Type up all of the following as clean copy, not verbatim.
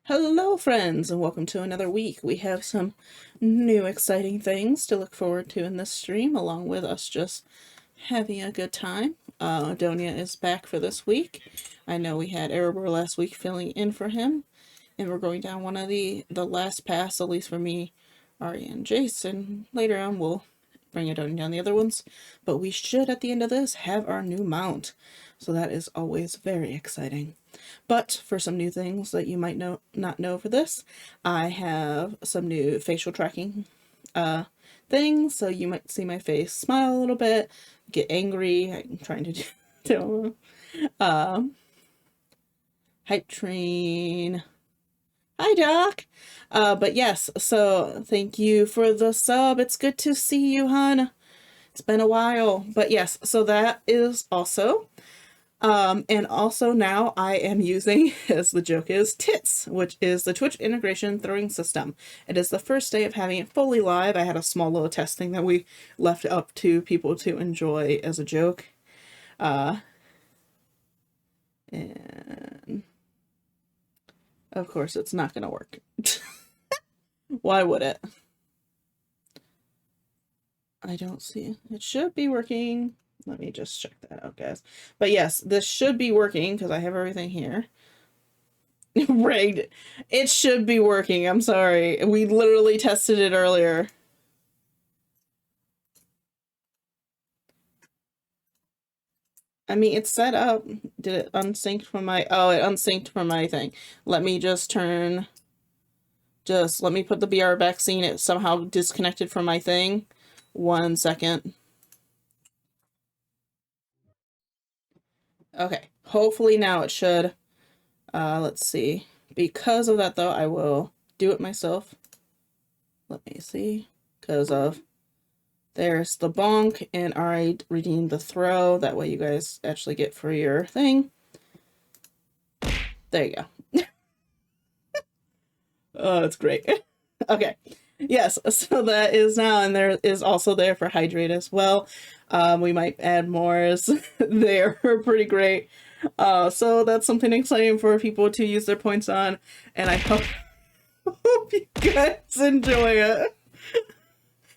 Hello, friends, and welcome to another week. We have some new exciting things to look forward to in this stream, along with us just having a good time. Adonia is back for this week. I know we had Erebor last week filling in for him, and we're going down one of the last pass, at least for me, Ari, and Jason. Later on, we'll bring Adonia down the other ones, but we should, at the end of this, have our new mount. So that is always very exciting. But for some new things that you might not know for this, I have some new facial tracking things. So you might see my face smile a little bit, get angry. I'm trying to do hype train. Hi, Doc. But yes, so thank you for the sub. It's good to see you, hon. It's been a while. But yes, so that is also. And also now I am using, as the joke is, TITS, which is the Twitch Integration Throwing System. It is the first day of having it fully live. I had a small little testing that we left up to people to enjoy as a joke. And of course it's not going to work. Why would it? I don't see. It should be working. Let me just check that out, guys. But yes, this should be working because I have everything here. Rigged. It should be working. I'm sorry. We literally tested it earlier. I mean, it's set up. Did it unsync from my... Oh, it unsynced from my thing. Let me just turn... Just let me put the BR vaccine. It somehow disconnected from my thing. 1 second. Okay, hopefully now it should. Let's see. Because of that, though, I will do it myself. Let me see. Because of... There's the bonk, and I redeemed the throw. That way you guys actually get for your thing. There you go. Oh, it's great. Okay. Yes, so that is now, and there is also there for hydrate as well. We might add more as they're pretty great. So that's something exciting for people to use their points on, and I hope you guys enjoy it.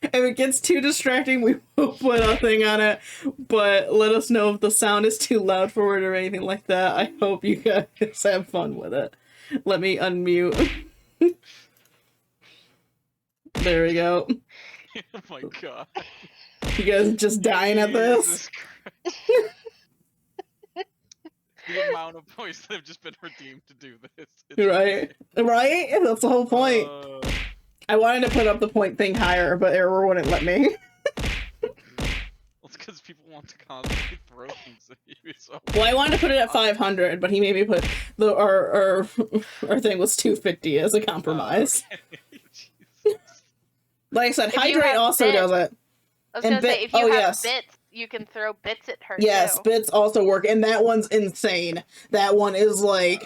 If it gets too distracting, we will put a thing on it, but let us know if the sound is too loud for it or anything like that. I hope you guys have fun with it. Let me unmute. There we go. Oh my god. You guys just dying at this? The amount of points that have just been redeemed to do this. Right? Right? That's the whole point. I wanted to put up the point thing higher, but Error wouldn't let me. Well, it's because people want to constantly throw things at you, so... Well, I wanted to put it at 500, but he made me put... Our thing was 250 as a compromise. Okay. Like I said, Hydrate also does it. I was gonna say, if you have bits, you can throw bits at her, yes, too. bits also work, and that one's insane. That one is like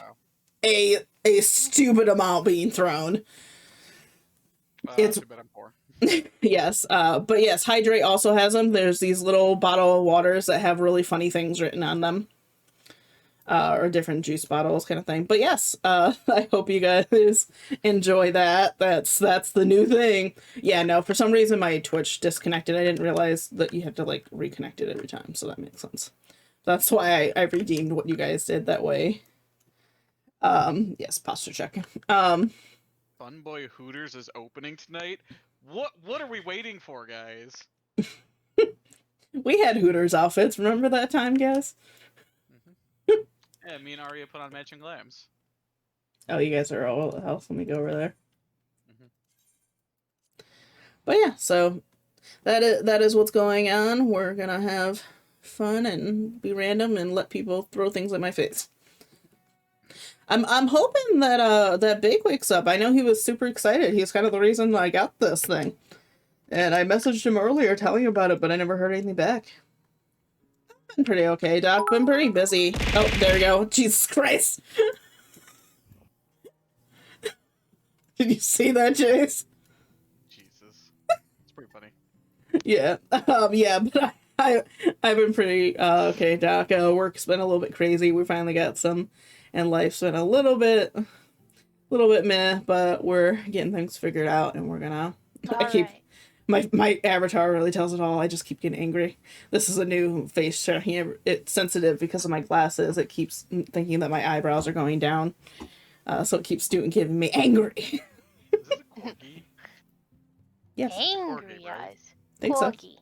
a stupid amount being thrown. It's too bad I'm poor. Yes, but yes, Hydrate also has them. There's these little bottle of waters that have really funny things written on them. Or different juice bottles kind of thing. But yes, I hope you guys enjoy that. That's the new thing. Yeah, no, for some reason my Twitch disconnected. I didn't realize that you had to like reconnect it every time, so that makes sense. That's why I redeemed what you guys did that way. Yes, posture check. Funboy Hooters is opening tonight. What are we waiting for, guys? We had Hooters outfits. Remember that time, guys? Yeah, me and Arya put on matching glams. Oh, you guys are all at the house. Let me go over there. But yeah, so that is what's going on. We're gonna have fun and be random and let people throw things at my face. I'm hoping that that Big wakes up. I know he was super excited. He's kind of the reason I got this thing. And I messaged him earlier telling him about it, but I never heard anything back. Been pretty okay, Doc. Been pretty busy. Oh, there we go. Jesus Christ. Did you see that, Jace? Jesus. It's pretty funny. Yeah. Yeah, but I've been pretty okay, Doc. Work's been a little bit crazy. We finally got some, and life's been a little bit little bit meh, but we're getting things figured out, and we're gonna. I keep my avatar really tells it all. I just keep getting angry. This is a new face tracking. It's sensitive because of my glasses. It keeps thinking that my eyebrows are going down, so it keeps giving me angry. Is this a corgi? Yes. Angry Corgi, right? eyes. Think so. Corgi.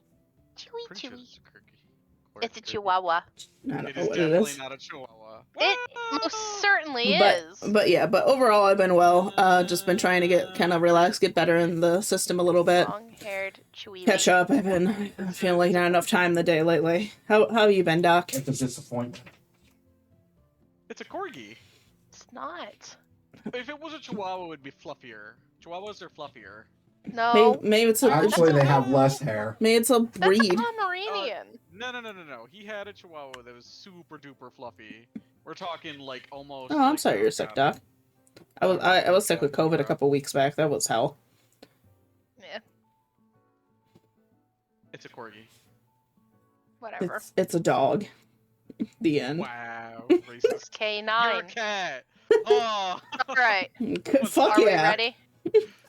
Chewy, Pretty sure chewy. it's a corgi. It's a Corgi. chihuahua. I don't It know is what definitely it is. not a chihuahua. It most certainly But is. but overall I've been well. Just been trying to get kind of relaxed, get better in the system a little bit. Long-haired chewy. Catch up. I've been feeling like not enough time in the day lately. How have you been, Doc? It's a disappointment. It's a corgi. It's not. If it was a chihuahua, it would be fluffier. Chihuahuas are fluffier. No. Maybe it's a Actually, they have less hair. maybe it's a That's a breed. Pomeranian. No. He had a chihuahua that was super duper fluffy. We're talking like almost. Oh, I'm like sorry you're sick, Doc. I was sick with COVID a couple weeks back. That was hell. Yeah. It's a corgi. Whatever. It's a dog. The end. Wow. Racist. K9. You're a cat. Oh. All right. Fuck Are yeah. we ready?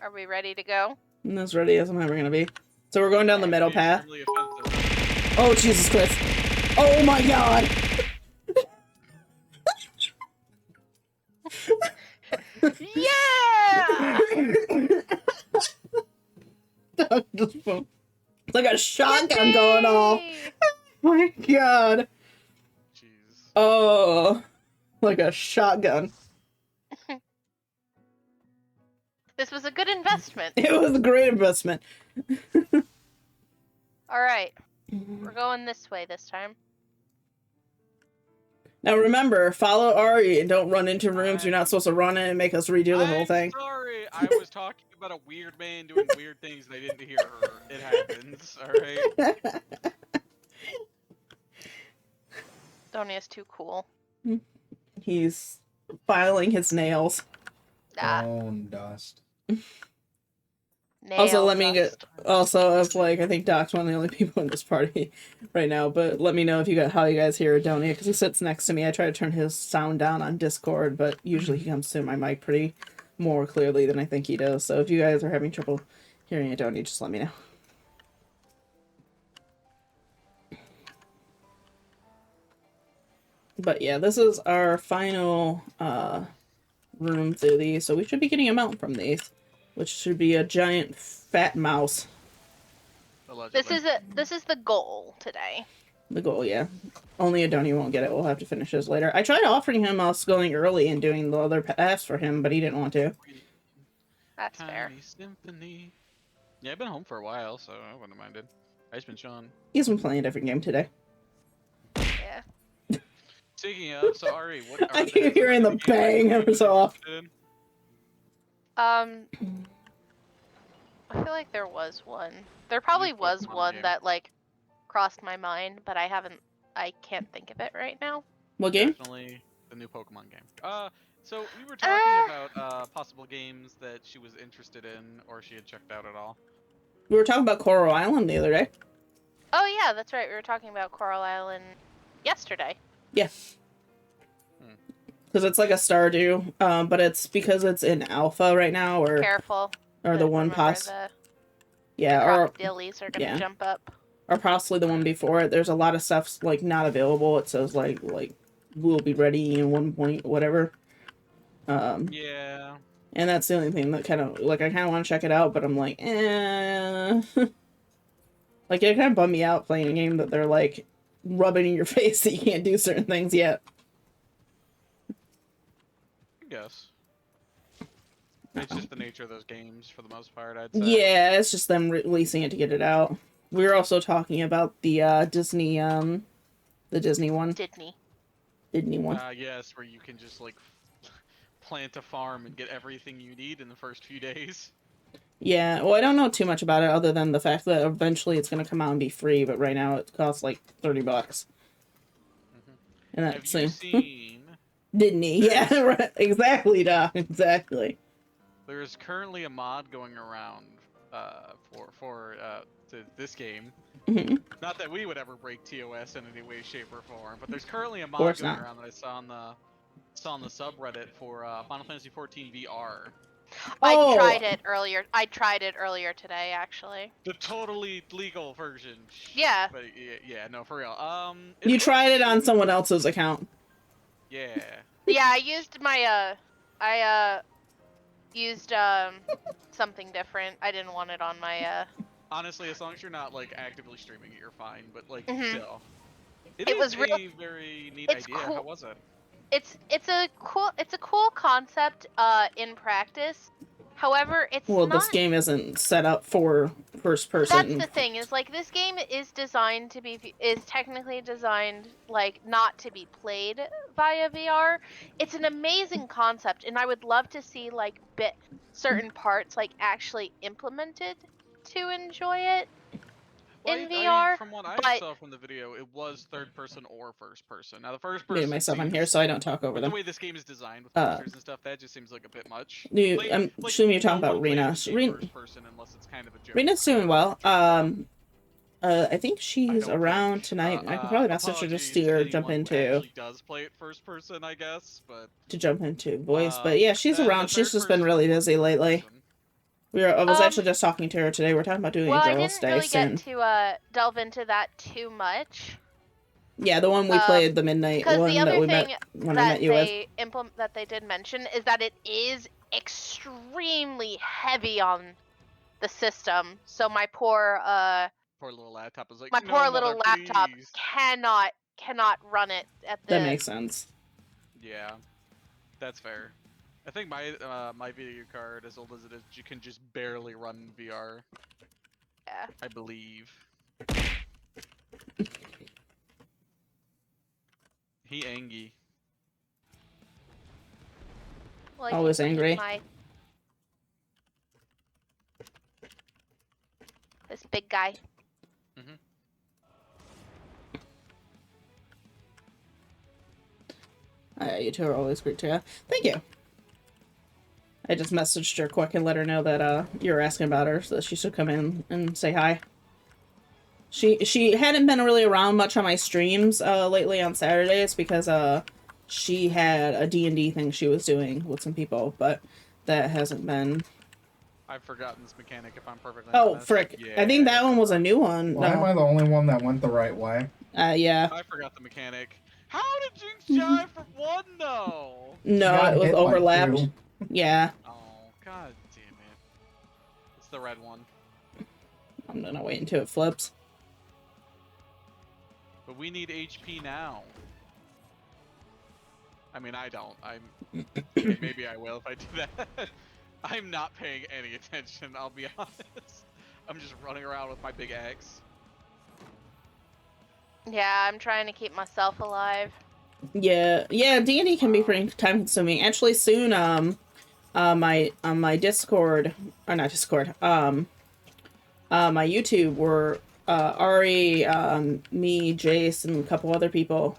Are we ready to go? I'm as ready as I'm ever gonna be. So we're going down the middle path. Extremely offensive. Oh Jesus Christ! Oh my God! Yeah! It's like a shotgun going off. My God! Jeez. Oh, like a shotgun. This was a good investment. It was a great investment. All right. We're going this way this time. Now remember, follow Ari and don't run into rooms you're not supposed to run in and make us redo the whole thing. Sorry, I was talking about a weird man doing weird things and I didn't hear her. It happens, alright? Adonia's too cool. He's filing his nails. Bone dust. Also, let me dust. get. Also, if like I think Doc's one of the only people in this party right now. But let me know if you got how you guys hear Adonia because he sits next to me. I try to turn his sound down on Discord, but usually he comes through my mic pretty more clearly than I think he does. So if you guys are having trouble hearing Adonia, just let me know. But yeah, this is our final room through these, so we should be getting a mount from these, which should be a giant fat mouse. Allegedly. This is the goal today. The goal, yeah. Only Adonia won't get it. We'll have to finish this later. I tried offering him us going early and doing the other paths for him, but he didn't want to. That's fair. Tiny Symphony. Yeah, I've been home for a while, so I wouldn't have minded. I just been chilling. He's been playing a different game today. Yeah. Speaking of, so Ari, what are I keep hearing the bang every so often. I feel like there was one. There probably New was Pokemon one game. that like crossed my mind, but I can't think of it right now. What game? Definitely the new Pokemon game. So we were talking about possible games that she was interested in or she had checked out at all. We were talking about Coral Island the other day. Oh yeah, that's right. We were talking about Coral Island yesterday. Yeah. Because it's like a Stardew, but it's because it's in alpha right now, or Careful. the one remember yeah, or crocodilies are gonna yeah. jump up. or possibly the one before it. There's a lot of stuff like not available. It says like we'll be ready in 1 point whatever. Yeah. And that's the only thing that kind of like I kind of want to check it out, but I'm like, eh. Like it kind of bummed me out playing a game that they're like rubbing in your face that you can't do certain things yet. I guess. It's just the nature of those games for the most part, I'd say. Yeah, it's just them releasing it to get it out. We were also talking about the Disney one. Disney one. Yes, where you can just like plant a farm and get everything you need in the first few days. Yeah, well, I don't know too much about it other than the fact that eventually it's going to come out and be free, but right now it costs like $30. Mm-hmm. And Have that's you seen... Disney? Yeah, right. Exactly, Doc. Exactly. There is currently a mod going around for this game. Mm-hmm. Not that we would ever break TOS in any way, shape, or form, but there's currently a mod going around that I saw on the It's on the subreddit for Final Fantasy 14 VR. Oh. I tried it earlier. I tried it earlier today, actually. The totally legal version. Yeah. But yeah, no, for real. You tried it on looks- someone else's account. Yeah. Yeah, I used my I used something different. I didn't want it on my Honestly, as long as you're not like actively streaming it, you're fine. But like, Mhm. still, It is was a real- very neat it's idea. cool. How was it? It's a cool concept in practice. However, it's Well, not. this game isn't set up for first person. That's the thing, is like this game is designed to be technically designed like not to be played via VR. It's an amazing concept, and I would love to see like certain parts like actually implemented to enjoy it Well, in VR. from what I but saw from the video, it was third person or first person. Now the first Muting person myself on seems, here so I don't talk over with the them. way this game is designed with Uh, posters and stuff, that just seems like a bit much. I'm assuming you're talking no about one plays Rena. this game first person unless it's kind of a joke. Rena's doing well. I think she's around tonight. I can probably message her just apologies to to jump anyone who into actually does play it first person, I guess, but voice. But yeah, she's the around. She's third just been person really or busy first lately. person. I was actually just talking to her today. We're talking about doing well, a I girls' didn't day really soon. get to delve into that too much. Yeah, the one we played, the midnight Because one the that other we thing met when I that met you with. they that they did mention is that it is extremely heavy on the system. So my poor Poor little laptop is like, my no, poor mother, little laptop please. cannot run it at the That makes sense. Yeah, that's fair. I think my my video card, as old as it is, you can just barely run VR. Yeah. I believe. He angry. Well, I Always think angry. This big guy. You two are always great together. Thank you. I just messaged her quick and let her know that you were asking about her, so that she should come in and say hi. She hadn't been really around much on my streams lately on Saturdays because she had a D&D thing she was doing with some people, but that hasn't been. I've forgotten this mechanic, if I'm perfectly Oh, honest. frick. Yeah, I think that one was a new one. Why am I the only one that went the right way? Yeah. I forgot the mechanic. How did Jinx die from one, though? No, Got it was hit by overlapped. two. Yeah. Oh, god damn it. It's the red one. I'm gonna wait until it flips. But we need HP now. I mean, I don't. Maybe I will if I do that. I'm not paying any attention, I'll be honest. I'm just running around with my big axe. Yeah, I'm trying to keep myself alive. Yeah, D&D can be pretty time consuming. Actually, soon, my Discord, or not Discord, my YouTube, we're Ari, me, Jace, and a couple other people,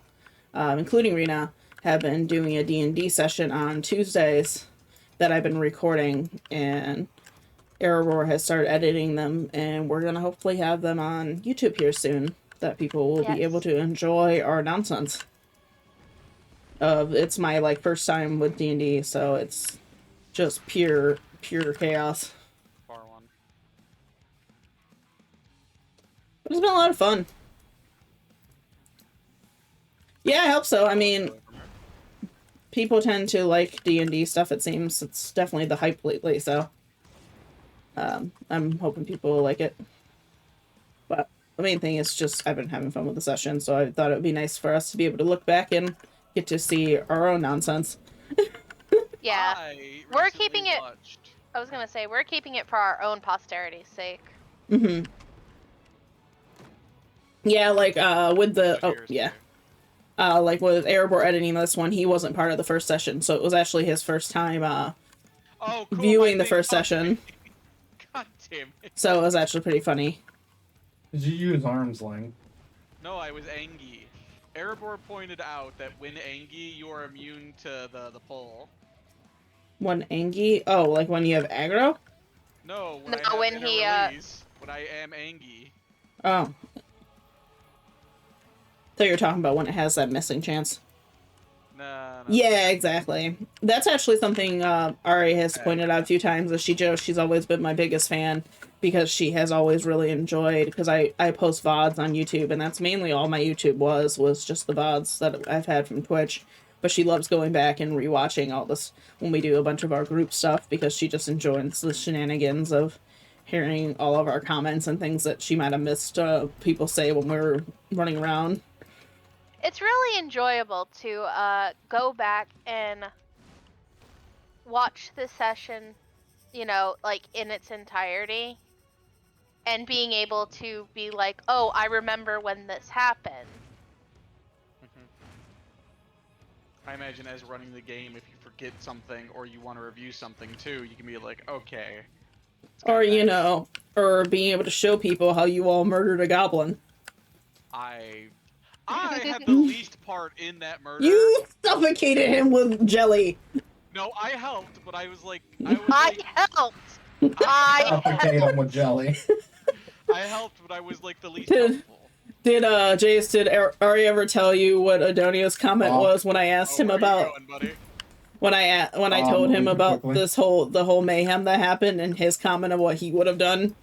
including Rena, have been doing a D&D session on Tuesdays that I've been recording, and Erebor has started editing them, and we're gonna hopefully have them on YouTube here soon, that people will be able to enjoy our nonsense. It's my like first time with D&D, so it's just pure chaos. Far one. But it's been a lot of fun. Yeah, I hope so. I mean, people tend to like D&D stuff, it seems. It's definitely the hype lately, so I'm hoping people will like it. But the main thing is just I've been having fun with the session, so I thought it would be nice for us to be able to look back and get to see our own nonsense. Yeah. We're keeping it. Watched. I was gonna say, we're keeping it for our own posterity's sake. Mm-hmm. Yeah, like, with the... Oh, yeah. Like, with Erebor editing this one, he wasn't part of the first session, so it was actually his first time, cool, viewing the first session. God damn it. So it was actually pretty funny. Did you use arm's length? No, I was angry. Erebor pointed out that when angry, you are immune to the pull. When Angie? Oh, like when you have aggro? No, when No, I have when inner he, release, when I am angry. Oh. Thought you were talking about when it has that missing chance. No. Yeah, exactly. That's actually something Ari has pointed out a few times. As she's always been my biggest fan because she has always really enjoyed. Because I post vods on YouTube, and that's mainly all my YouTube was just the vods that I've had from Twitch. But she loves going back and rewatching all this when we do a bunch of our group stuff because she just enjoys the shenanigans of hearing all of our comments and things that she might have missed people say when we were running around. It's really enjoyable to go back and watch the session, you know, like in its entirety, and being able to be like, oh, I remember when this happened. I imagine as running the game, if you forget something or you want to review something too, you can be like, okay. Or, you know, or being able to show people how you all murdered a goblin. I had the least part in that murder. You suffocated him with jelly. No, I helped, but I was like, I helped. Suffocate him with jelly. I helped, but I was like the least helpful. Did Jace, did Ari ever tell you what Adonia's comment was when I asked him about when I told him about the whole mayhem that happened and his comment of what he would have done?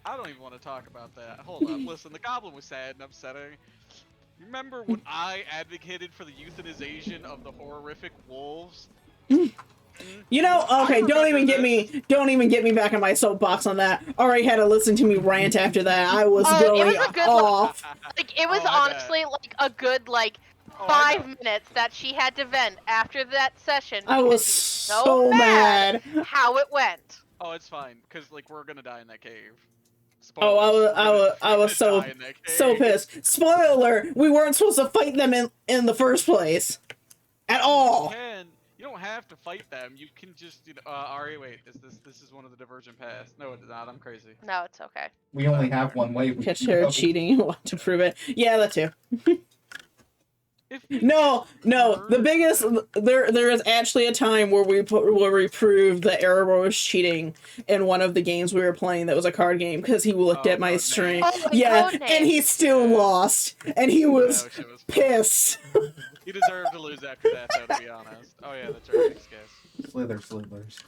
I don't even want to talk about that. Hold up, listen, the goblin was sad and upsetting. Remember when I advocated for the euthanization of the horrific wolves? You know, okay, don't even get me back on my soapbox on that. Ari had to listen to me rant after that. I was going off. Like it was honestly like a good 5 minutes that she had to vent after that session. I was so mad how it went. Oh, it's fine, cause we're gonna die in that cave. Spoilers. I was so pissed. Spoiler alert, we weren't supposed to fight them in the first place. At all. You don't have to fight them. You can just, Ari, wait, this is one of the divergent paths. No, it's not. I'm crazy. No, it's okay. We only have one way. Catch her cheating. Want to prove it? Yeah, that too. No. The biggest there is actually a time where we proved that Erebor was cheating in one of the games we were playing. That was a card game because he looked at my stream. And he still lost, and he was pissed. He deserved to lose after that, though, to be honest. Oh yeah, that's right. Slithers.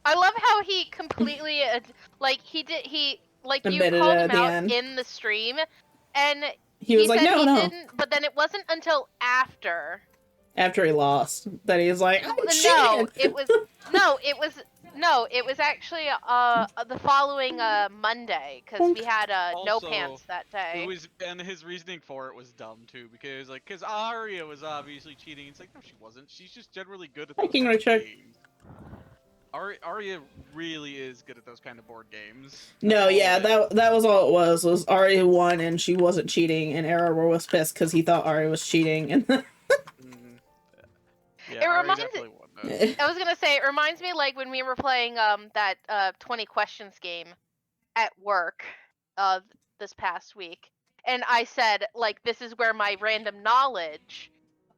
I love how he completely you called him out in the stream, and he was like, no. Didn't, but then it wasn't until after he lost that he was like, it was actually the following Monday because we had no pants that day. And his reasoning for it was dumb too because Arya was obviously cheating. It's like, no, she wasn't. She's just generally good at those kind of games. Arya really is good at those kind of board games. No, yeah, that was all it was Arya won and she wasn't cheating, and Erebor was pissed because he thought Arya was cheating. And it reminds me. I was gonna say, it reminds me when we were playing that 20 questions game at work this past week, and I said this is where my random knowledge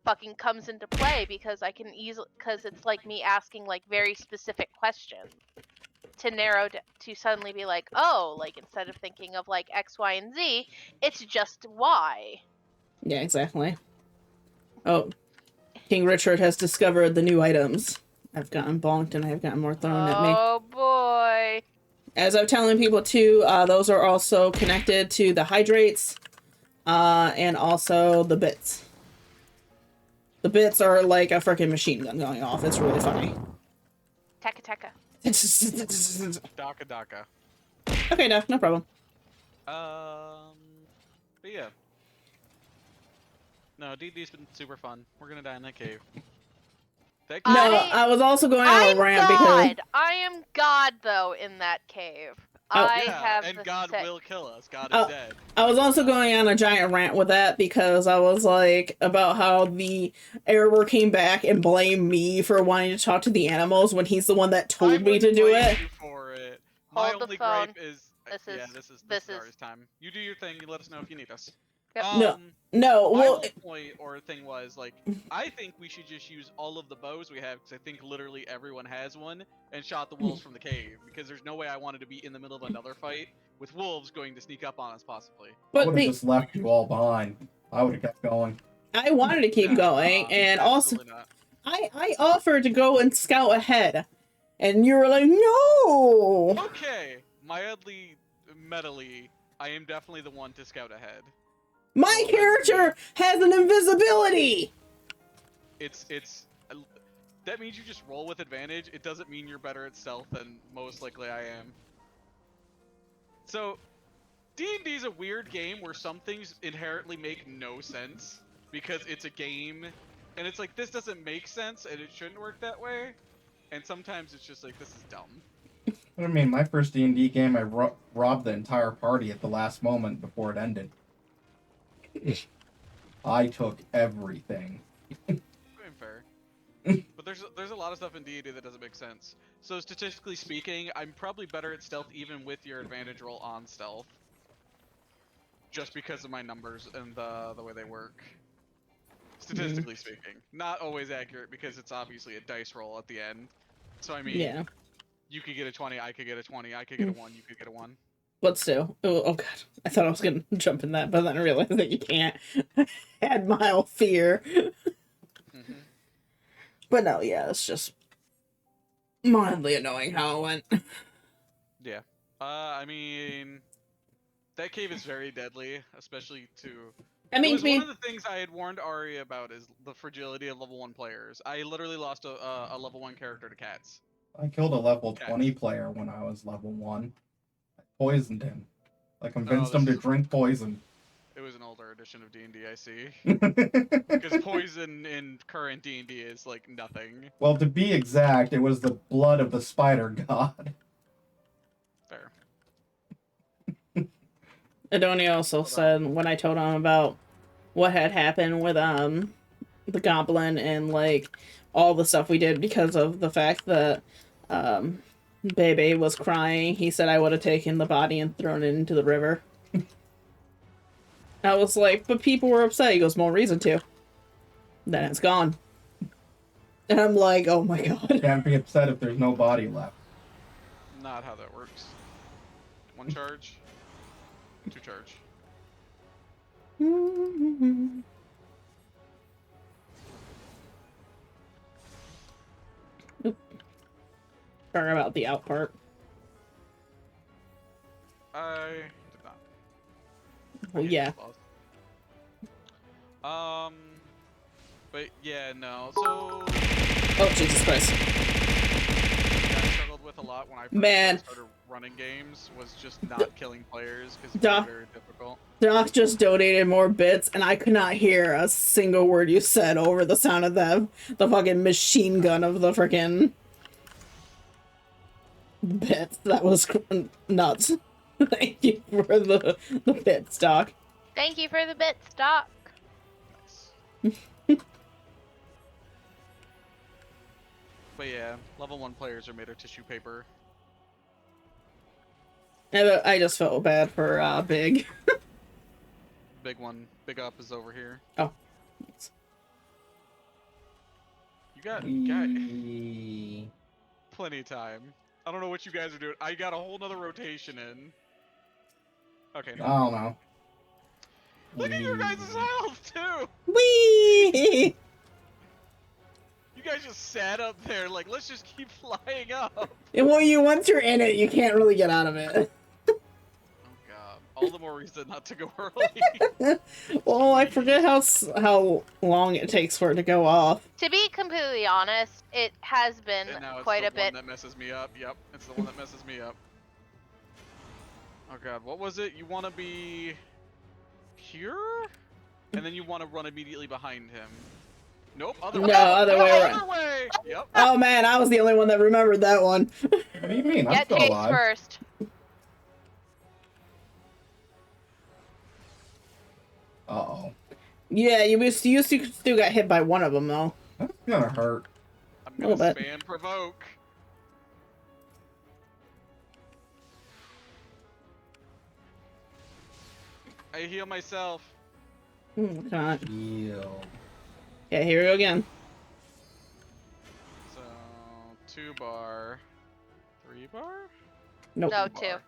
fucking comes into play because I can because it's me asking very specific questions to narrow to suddenly be instead of thinking of X, Y, and Z, it's just Y. Yeah, exactly. Oh. King Richard has discovered the new items. I've gotten bonked and I've gotten more thrown at me. Oh boy. As I'm telling people too, those are also connected to the hydrates, and also the bits. The bits are like a freaking machine gun going off. It's really funny. Taka. Daka. Okay, no problem. But yeah. No, DD's been super fun. We're gonna die in that cave. I was also going on a rant because I am God though in that cave. And God will kill us. God is dead. I was also going on a giant rant with that because I was about how the Erebor came back and blamed me for wanting to talk to the animals when he's the one that told me to do it. My only gripe is this is Ari's time. You do your thing. You let us know if you need us. Yep. No. My whole point or thing was I think we should just use all of the bows we have because I think literally everyone has one and shot the wolves from the cave because there's no way I wanted to be in the middle of another fight with wolves going to sneak up on us possibly. I would have just left you all behind. I would have kept going. I wanted to keep going, and also absolutely not. I offered to go and scout ahead, and you were like, no. Okay, mildly, metally, I am definitely the one to scout ahead. My No character has an invisibility. It's that means you just roll with advantage. It doesn't mean you're better at stealth than most likely I am. So, D&D is a weird game where some things inherently make no sense because it's a game, and it's like, this doesn't make sense, and it shouldn't work that way. And sometimes it's just like, this is dumb. I mean, my first D&D game, I robbed the entire party at the last moment before it ended. I took everything. Fair. But there's a lot of stuff in D&D that doesn't make sense. So statistically speaking, I'm probably better at stealth even with your advantage roll on stealth. Just because of my numbers and the way they work. Statistically speaking. Not always accurate because it's obviously a dice roll at the end. So I mean, Yeah. you could get a 20, I could get a 20, I could get a 1, you could get a 1. But still, oh god, I thought I was gonna jump in that, but then I realized that you can't. I had mild fear. Mm-hmm. But no, yeah, it's just mildly annoying how it went. Yeah. I mean, that cave is very deadly, especially to... I mean, it was one of the things I had warned Ari about is the fragility of level 1 players. I literally lost a level 1 character to cats. I killed a level 20 player when I was level 1. I poisoned him. I convinced him to drink poison. It was an older edition of D&D, I see. Because poison in current D&D is like nothing. Well, to be exact, it was the blood of the spider god. Fair. Adonia also said when I told him about what had happened with the goblin and like all the stuff we did because of the fact that Bebe was crying, he said I would have taken the body and thrown it into the river. I was like, but people were upset. He goes, more reason to. Then it's gone. And I'm like, oh my god. Can't be upset if there's no body left. Not how that works. 1 charge. 2 charge. Sorry about the out part. I did not. Well, yeah. But yeah, no. So Oh, Jesus Christ. I struggled with a lot when I first started running games was just not killing players because it was very difficult. Doc just donated more bits, and I could not hear a single word you said over the sound of the fucking machine gun of the freaking bits. That was nuts. Thank you for the bits, Doc. Thank you for the bits, Doc. Nice. But yeah, level 1 players are made of tissue paper. I just felt bad for Big. Big one. Big up is over here. Oh. Thanks. You got plenty of time. I don't know what you guys are doing. I got a whole nother rotation in. Okay, no. I don't know. Look at your guys' health, too! Whee! You guys just sat up there like, let's just keep flying up. And once you're in it, you can't really get out of it. Oh god. All the more reason not to go early. Well, I forget how long it takes for it to go off. To be completely honest, it has been quite a bit. It's the one that messes me up. Yep, it's the one that messes me up. Oh god, what was it? You want to be here? And then you want to run immediately behind him. Nope, other way. No, other way around. Other way! Yep. Oh man, I was the only one that remembered that one. What do you mean? I'm Get still Chase alive. first. Uh-oh. Yeah, you still got hit by one of them though. That's gonna hurt. I'm gonna Little bit. spam provoke. I heal myself. God. Heal. Yeah, here we go again. So 2 bar, 3 bar. Nope. No, 2. Bar.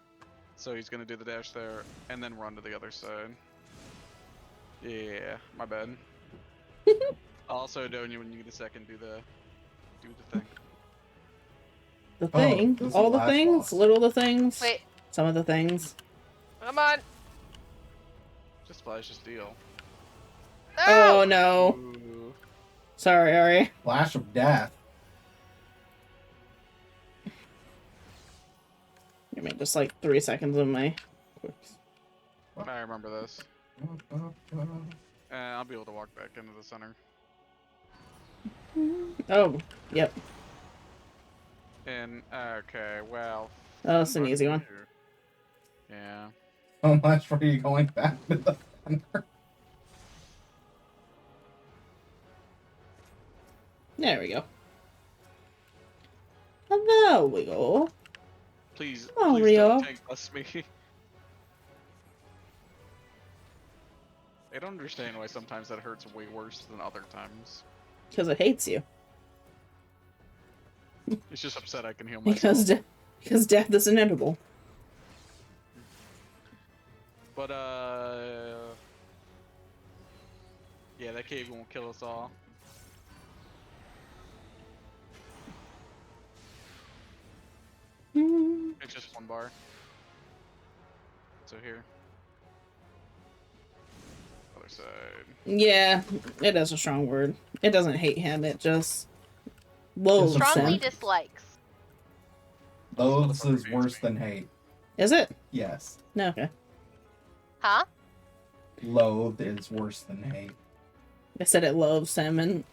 So he's gonna do the dash there and then run to the other side. Yeah, my bad. Also, Adonia, when you get a second, do the thing. The Oh, thing. this is All the the last things. boss. Little the things. Wait, Some of the things. come on. Just flash a steal. No! Oh no. Ooh. Sorry, Ari. Flash of death. Give me just like 3 seconds of my quicks. I remember this. I'll be able to walk back into the center. Oh, yep. And okay, well. Oh, that's an easy one. Yeah. How much for you going back to the center? There we go. And there we go. Please, Come on, please Rio. don't tank bust me. I don't understand why sometimes that hurts way worse than other times. Because it hates you. It's just upset I can heal myself. Because death is inevitable. But yeah, that cave won't kill us all. It's just one bar. So here. Other side. Yeah, it is a strong word. It doesn't hate him, it just loathes Strongly him. dislikes. Loathes is worse than hate. Is it? Yes. No, okay. Huh? Loathe is worse than hate. I said it loves him, and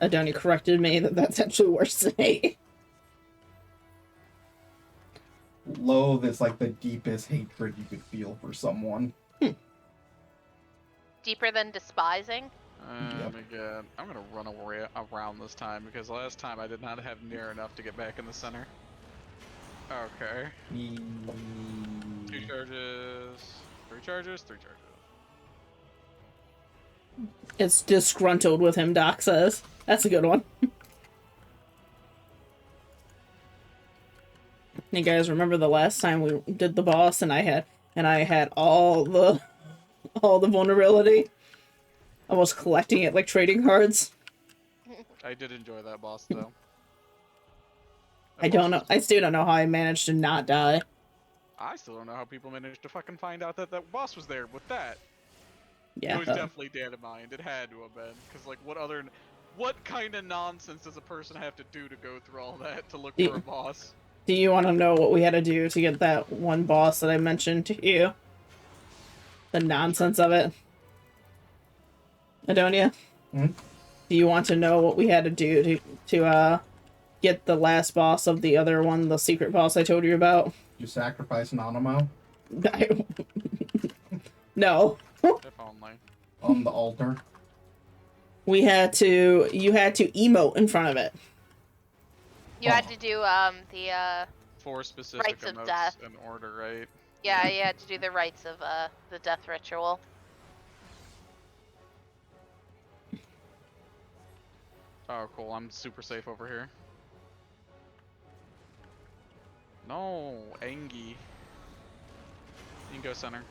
Adonia corrected me that that's actually worse than hate. Loathe is like the deepest hatred you could feel for someone. Deeper than despising? Oh my god. I'm gonna run away around this time because last time I did not have near enough to get back in the center. Okay. 2 charges. 3 charges, 3 charges. It's disgruntled with him, Doc says. That's a good one. You guys remember the last time we did the boss and I had all the vulnerability? I was collecting it like trading cards. I did enjoy that boss though. I don't know. I still don't know how I managed to not die. I still don't know how people managed to fucking find out that that boss was there with that. Yeah. It was definitely data mined. It had to have been. Because, like, what kind of nonsense does a person have to do to go through all that to look for a boss? Do you want to know what we had to do to get that one boss that I mentioned to you? The nonsense of it. Adonia? Hmm? Do you want to know what we had to do to get the last boss of the other one, the secret boss I told you about? You sacrifice Nanamo No. If only. on the altar. You had to emote in front of it. You had to do the 4 specific Rites of emotes death. in order, right? yeah, you had to do the rites of the death ritual. Oh, cool. I'm super safe over here. No, Angie. You can go center.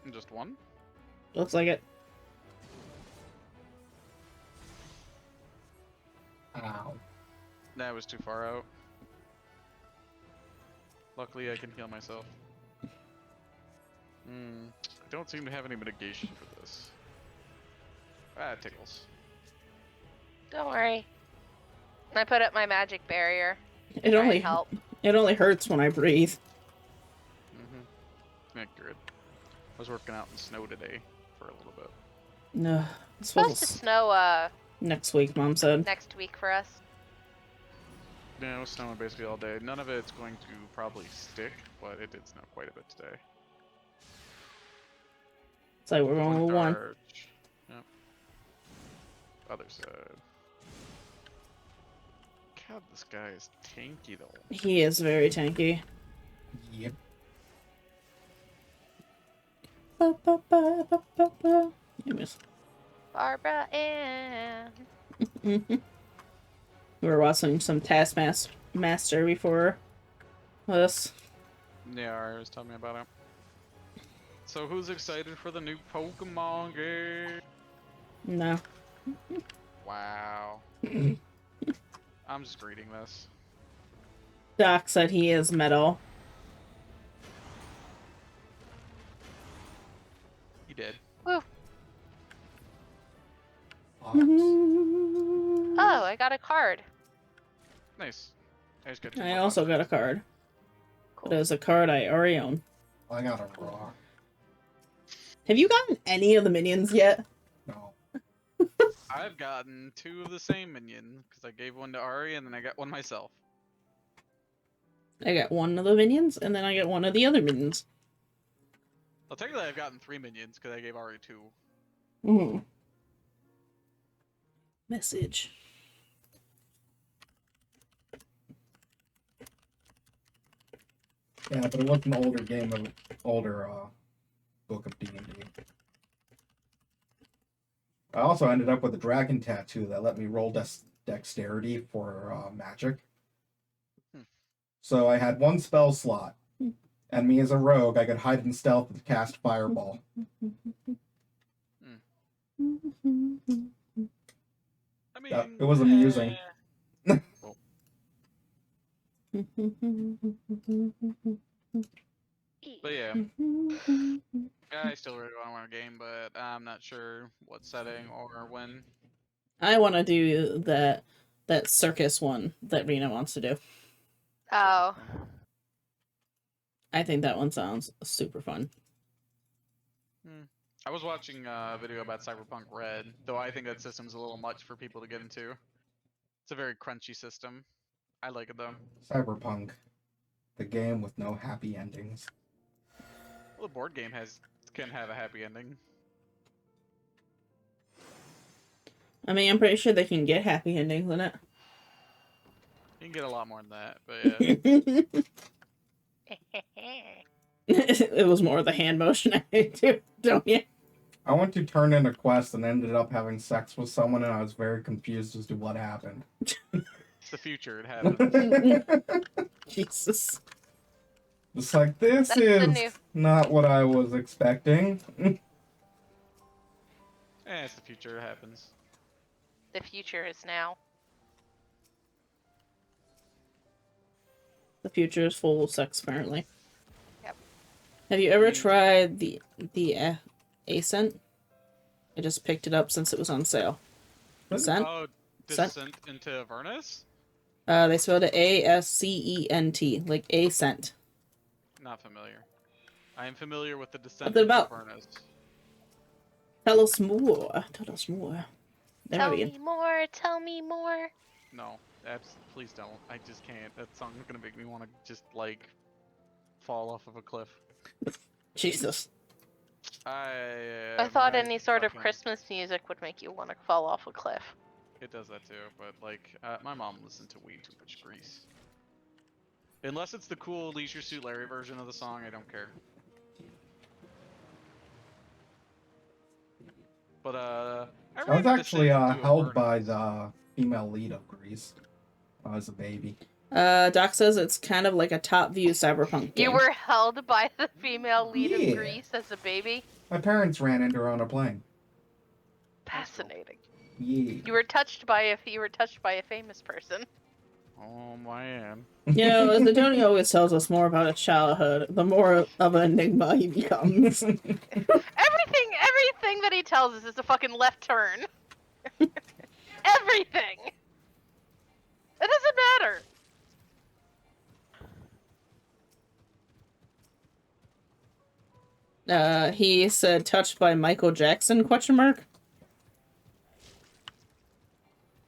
And just one? Looks like it. Ow. That was too far out. Luckily, I can heal myself. I don't seem to have any mitigation for this. Ah, it tickles. Don't worry. I put up my magic barrier. It Try only and help. It only hurts when I breathe. Accurate. I was working out in snow today for a little bit. No, it's It's supposed to snow next week, Mom said. next week for us. Yeah, it was snowing basically all day. None of it's going to probably stick, but it did snow quite a bit today. It's like we're going with one. Charge. Yep. Other side. God, this guy is tanky though. He is very tanky. Yep. Anyways. Barbara Ann. We were watching some Taskmaster before this. Yeah, Ari was telling me about it. So who's excited for the new Pokemon game? No. Wow. I'm just reading this. Doc said he is metal. He did. Woo. Fox. Oh, I got a card. Nice. I just got two I more also got a boxes. card. Cool. But it was a card I already own. I got a rock. Have you gotten any of the minions yet? No. I've gotten 2 of the same minion because I gave one to Ari and then I got one myself. I got one of the minions, and then I got one of the other minions. Well, technically I've gotten 3 minions because I gave Ari 2. Mm-hmm. Message. Yeah, but it was an older game of older book of D&D. I also ended up with a dragon tattoo that let me roll dexterity for magic. So I had 1 spell slot, and me as a rogue, I could hide in stealth and cast fireball. I mean, Yeah, it was amusing. Cool. But yeah, I still really want to learn a game, but I'm not sure what setting or when. I want to do that circus one that Rena wants to do. Oh. I think that one sounds super fun. I was watching a video about Cyberpunk Red, though I think that system's a little much for people to get into. It's a very crunchy system. I like it though. Cyberpunk, the game with no happy endings. Well, the board game can have a happy ending. I mean, I'm pretty sure they can get happy endings in it. You can get a lot more than that, but yeah. It was more the hand motion I do, don't you? I went to turn in a quest and ended up having sex with someone, and I was very confused as to what happened. It's the future. It happens. Jesus. It's like, this That's the is new- not what I was expecting. It's the future. It happens. The future is now. The future is full of sex, apparently. Yep. Have you ever tried the Ascent? I just picked it up since it was on sale. Ascent? Oh, Scent? Descent into Avernus? They spelled it ASCENT, like Ascent. Not familiar. I am familiar with the Descent What's it into about? Avernus. Tell us more. Tell us more. There Tell we go. me more. Tell me more. No, please don't. I just can't. That song's gonna make me want to just like fall off of a cliff. Jesus. I thought any sort of fucking- Christmas music would make you want to fall off a cliff. It does that too, but like my mom listened to way too much Grease. Unless it's the cool Leisure Suit Larry version of the song, I don't care. But I was actually held by the female lead of Grease when I was a baby. Doc says it's kind of like a top view cyberpunk game. You were held by the female lead Yeah. of Grease as a baby? My parents ran into her on a plane. Fascinating. Yeah. You were touched by a famous person. Oh man. You know, as Adonia always tells us more about his childhood, the more of an enigma he becomes. Everything that he tells us is a fucking left turn. Everything. It doesn't matter. He said touched by Michael Jackson, question mark?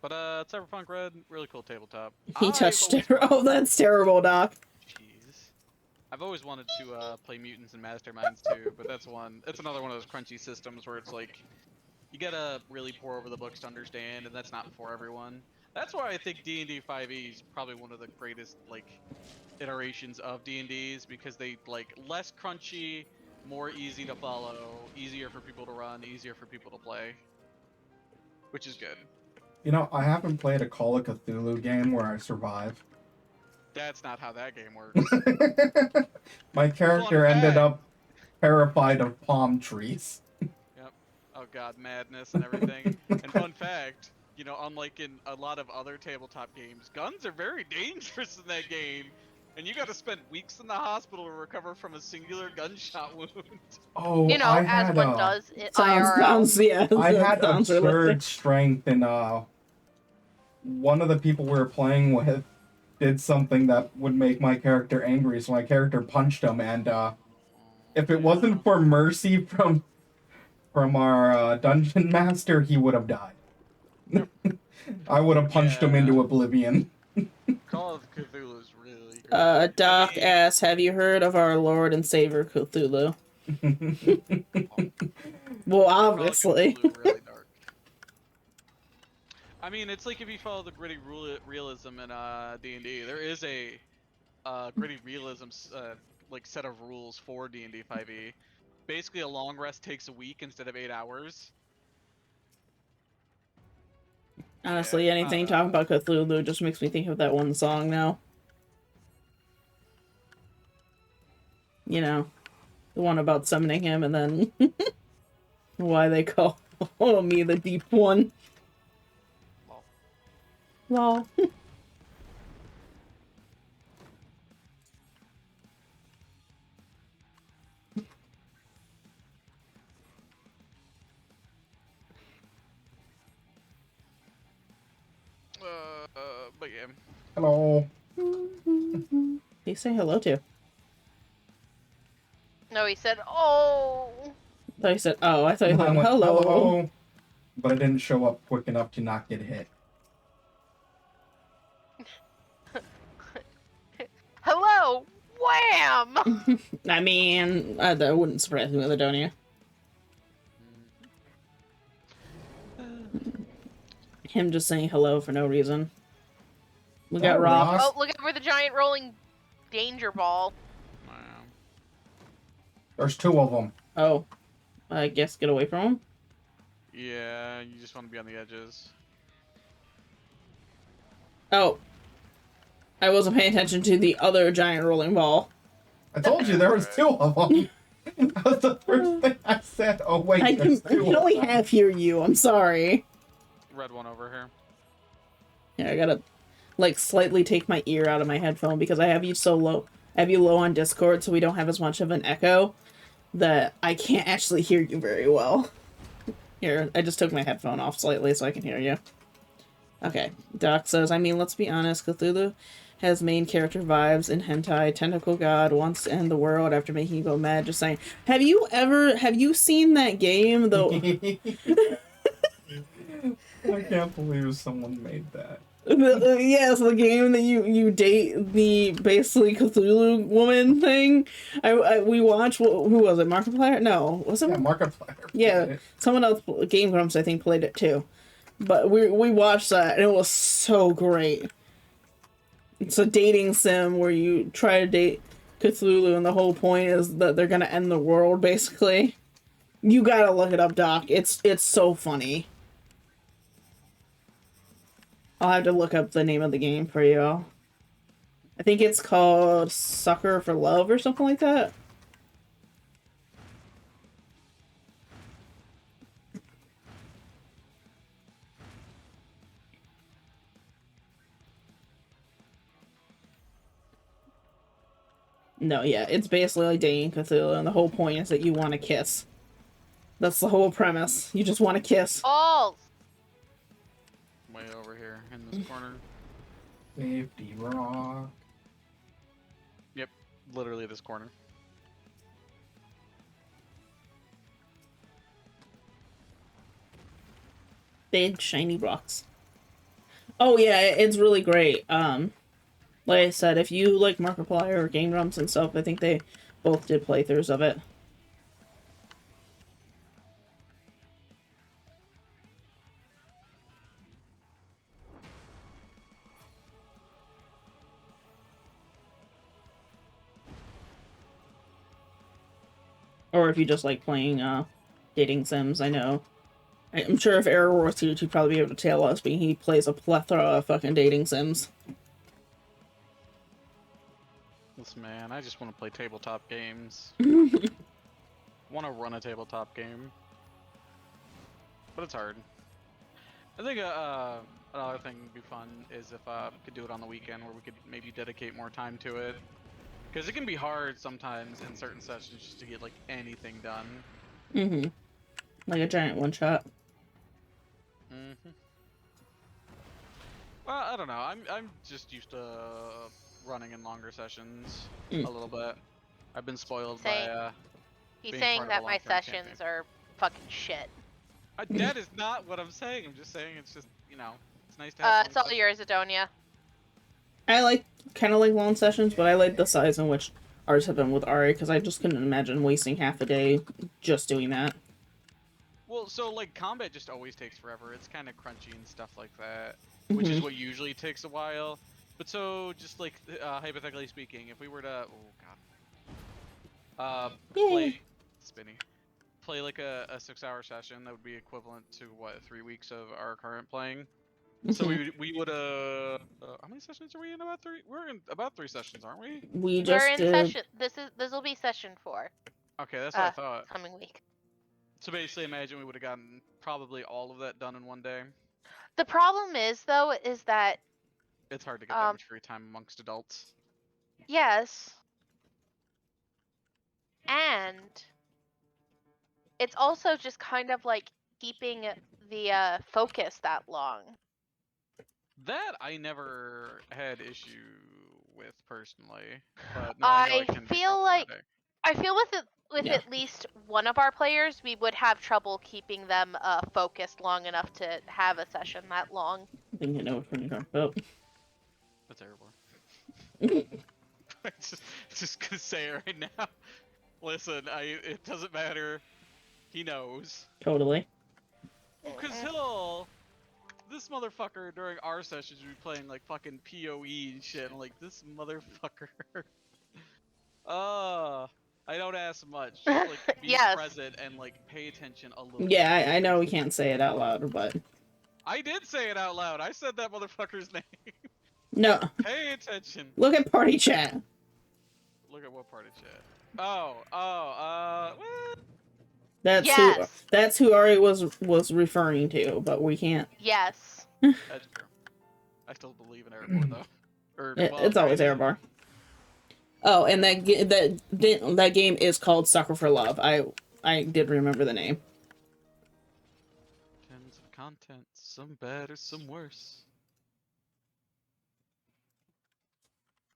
But Cyberpunk Red, really cool tabletop. He I've touched always it. wanted- Oh, that's terrible, Doc. Jeez. I've always wanted to play Mutants and Masterminds too, but that's another one of those crunchy systems where it's like you gotta really pour over the books to understand, and that's not for everyone. That's why I think D&D 5e is probably one of the greatest like iterations of D&Ds, because they like less crunchy, more easy to follow, easier for people to run, easier for people to play, which is good. You know, I haven't played a Call of Cthulhu game where I survive. That's not how that game works. My character ended up terrified of palm trees. Yep. Oh god, madness and everything. And fun fact, you know, unlike in a lot of other tabletop games, guns are very dangerous in that game. And you gotta spend weeks in the hospital to recover from a singular gunshot wound. Oh, You know, I as had one does it Sounds, IRL. yeah. I had sounds absurd realistic. strength, and one of the people we were playing with did something that would make my character angry, so my character punched him, and if it wasn't for mercy from our dungeon master, he would have died. Yep. I would have punched him into oblivion. Call of Cthulhu is really great. Doc asks, have you heard of our Lord and Savior Cthulhu? Well, obviously. Cthulhu really dark. I mean, it's like if you follow the gritty realism in D&D, there is a gritty realism like set of rules for D&D 5e. Basically, a long rest takes a week instead of 8 hours. Honestly, anything talking about Cthulhu just makes me think of that one song now. You know, the one about summoning him and then why they call me the deep one. Lol. But yeah. Hello. Who you say hello to? No, he said, "Oh." I thought you said, oh, I thought you I said, went, hello. But I didn't show up quick enough to not get hit. Hello. Wham! I mean, that wouldn't surprise me with Adonia. Him just saying hello for no reason. We got Ross. Oh, look over the giant rolling danger ball. Wow. There's 2 of them. Oh, I guess get away from him. Yeah, you just want to be on the edges. Oh, I wasn't paying attention to the other giant rolling ball. I told you there was 2 of them. That was the first thing I said. Oh wait, I there's can 2 only of them. half hear you. I'm sorry. Red one over here. Yeah, I gotta like slightly take my ear out of my headphone because I have you so low. I have you low on Discord, so we don't have as much of an echo that I can't actually hear you very well. Here, I just took my headphone off slightly so I can hear you. Okay, Doc says, I mean, let's be honest, Cthulhu has main character vibes in hentai. Tentacle God wants to end the world after making you go mad. Just saying. Have you seen that game, though? I can't believe someone made that. Yes, the game that you date the basically Cthulhu woman thing. We watched, who was it? Markiplier? No, was it? Yeah, Markiplier. Yeah, someone else, Game Grumps, I think, played it too. But we watched that, and it was so great. It's a dating sim where you try to date Cthulhu, and the whole point is that they're gonna end the world, basically. You gotta look it up, Doc. It's so funny. I'll have to look up the name of the game for you. I think it's called Sucker for Love or something like that. No, yeah, it's basically like dating Cthulhu, and the whole point is that you want to kiss. That's the whole premise. You just want to kiss. Balls. Way over here in this corner. Safety rock. Yep, literally this corner. Big shiny rocks. Oh yeah, it's really great. Like I said, if you like Markiplier or Game Grumps and stuff, I think they both did playthroughs of it. Or if you just like playing dating sims, I know. I'm sure if Error was here, he'd probably be able to tell us, but he plays a plethora of fucking dating sims. This man, I just want to play tabletop games. want to run a tabletop game, but it's hard. I think another thing would be fun is if we could do it on the weekend, where we could maybe dedicate more time to it, because it can be hard sometimes in certain sessions just to get like anything done. Mm-hmm. Like a giant one shot. Mm-hmm. Well, I don't know. I'm just used to running in longer sessions a little bit. I've been spoiled by He's being saying part of that a my long-term sessions campaign. are fucking shit. That is not what I'm saying. I'm just saying it's just, you know, it's nice to have. It's all yours, Adonia. I kind of like long sessions, but I like the size in which ours have been with Ari, because I just couldn't imagine wasting half a day just doing that. Well, so like combat just always takes forever. It's kind of crunchy and stuff like that, which is what usually takes a while. But so just like hypothetically speaking, if we were to, play like a 6-hour session, that would be equivalent to what, 3 weeks of our current playing. So we would how many sessions are we in? About 3? We're in about 3 sessions, aren't we? We're in session. This will be session 4. Okay, that's what I thought. Coming week. So basically, imagine we would have gotten probably all of that done in one day. The problem is, though, is that it's hard to get that much free time amongst adults. Yes. And it's also just kind of like keeping the focus that long. That I never had issue with personally, but no, I feel like with at least one of our players, we would have trouble keeping them focused long enough to have a session that long. I think I know what you're talking about. That's terrible. I'm just gonna say it right now. Listen, it doesn't matter. He knows. Totally. Because this motherfucker during our sessions would be playing like fucking PoE and shit. I'm like, this motherfucker. I don't ask much. Just like be present and like pay attention a little. Yeah, I know we can't say it out loud, but I did say it out loud. I said that motherfucker's name. No. Pay attention. Look at party chat. Look at what party chat? That's who Ari was referring to, but we can't. Yes. That's true. I still believe in Erebor though. It's always Erebor. Oh, and that game is called Sucker for Love. I did remember the name. Tons of content, some better, some worse.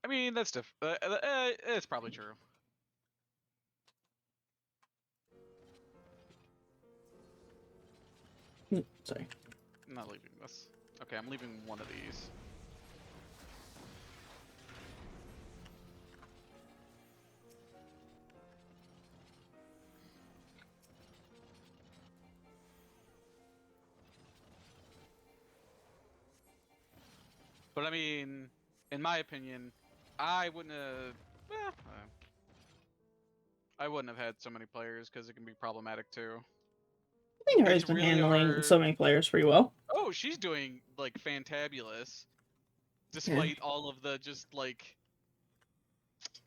I mean, that's it's probably true. Sorry. I'm not leaving this. Okay, I'm leaving one of these. But I mean, in my opinion, I wouldn't have had so many players because it can be problematic too. I think Ari's been handling so many players pretty well. Oh, she's doing like fantabulous, despite all of the just like.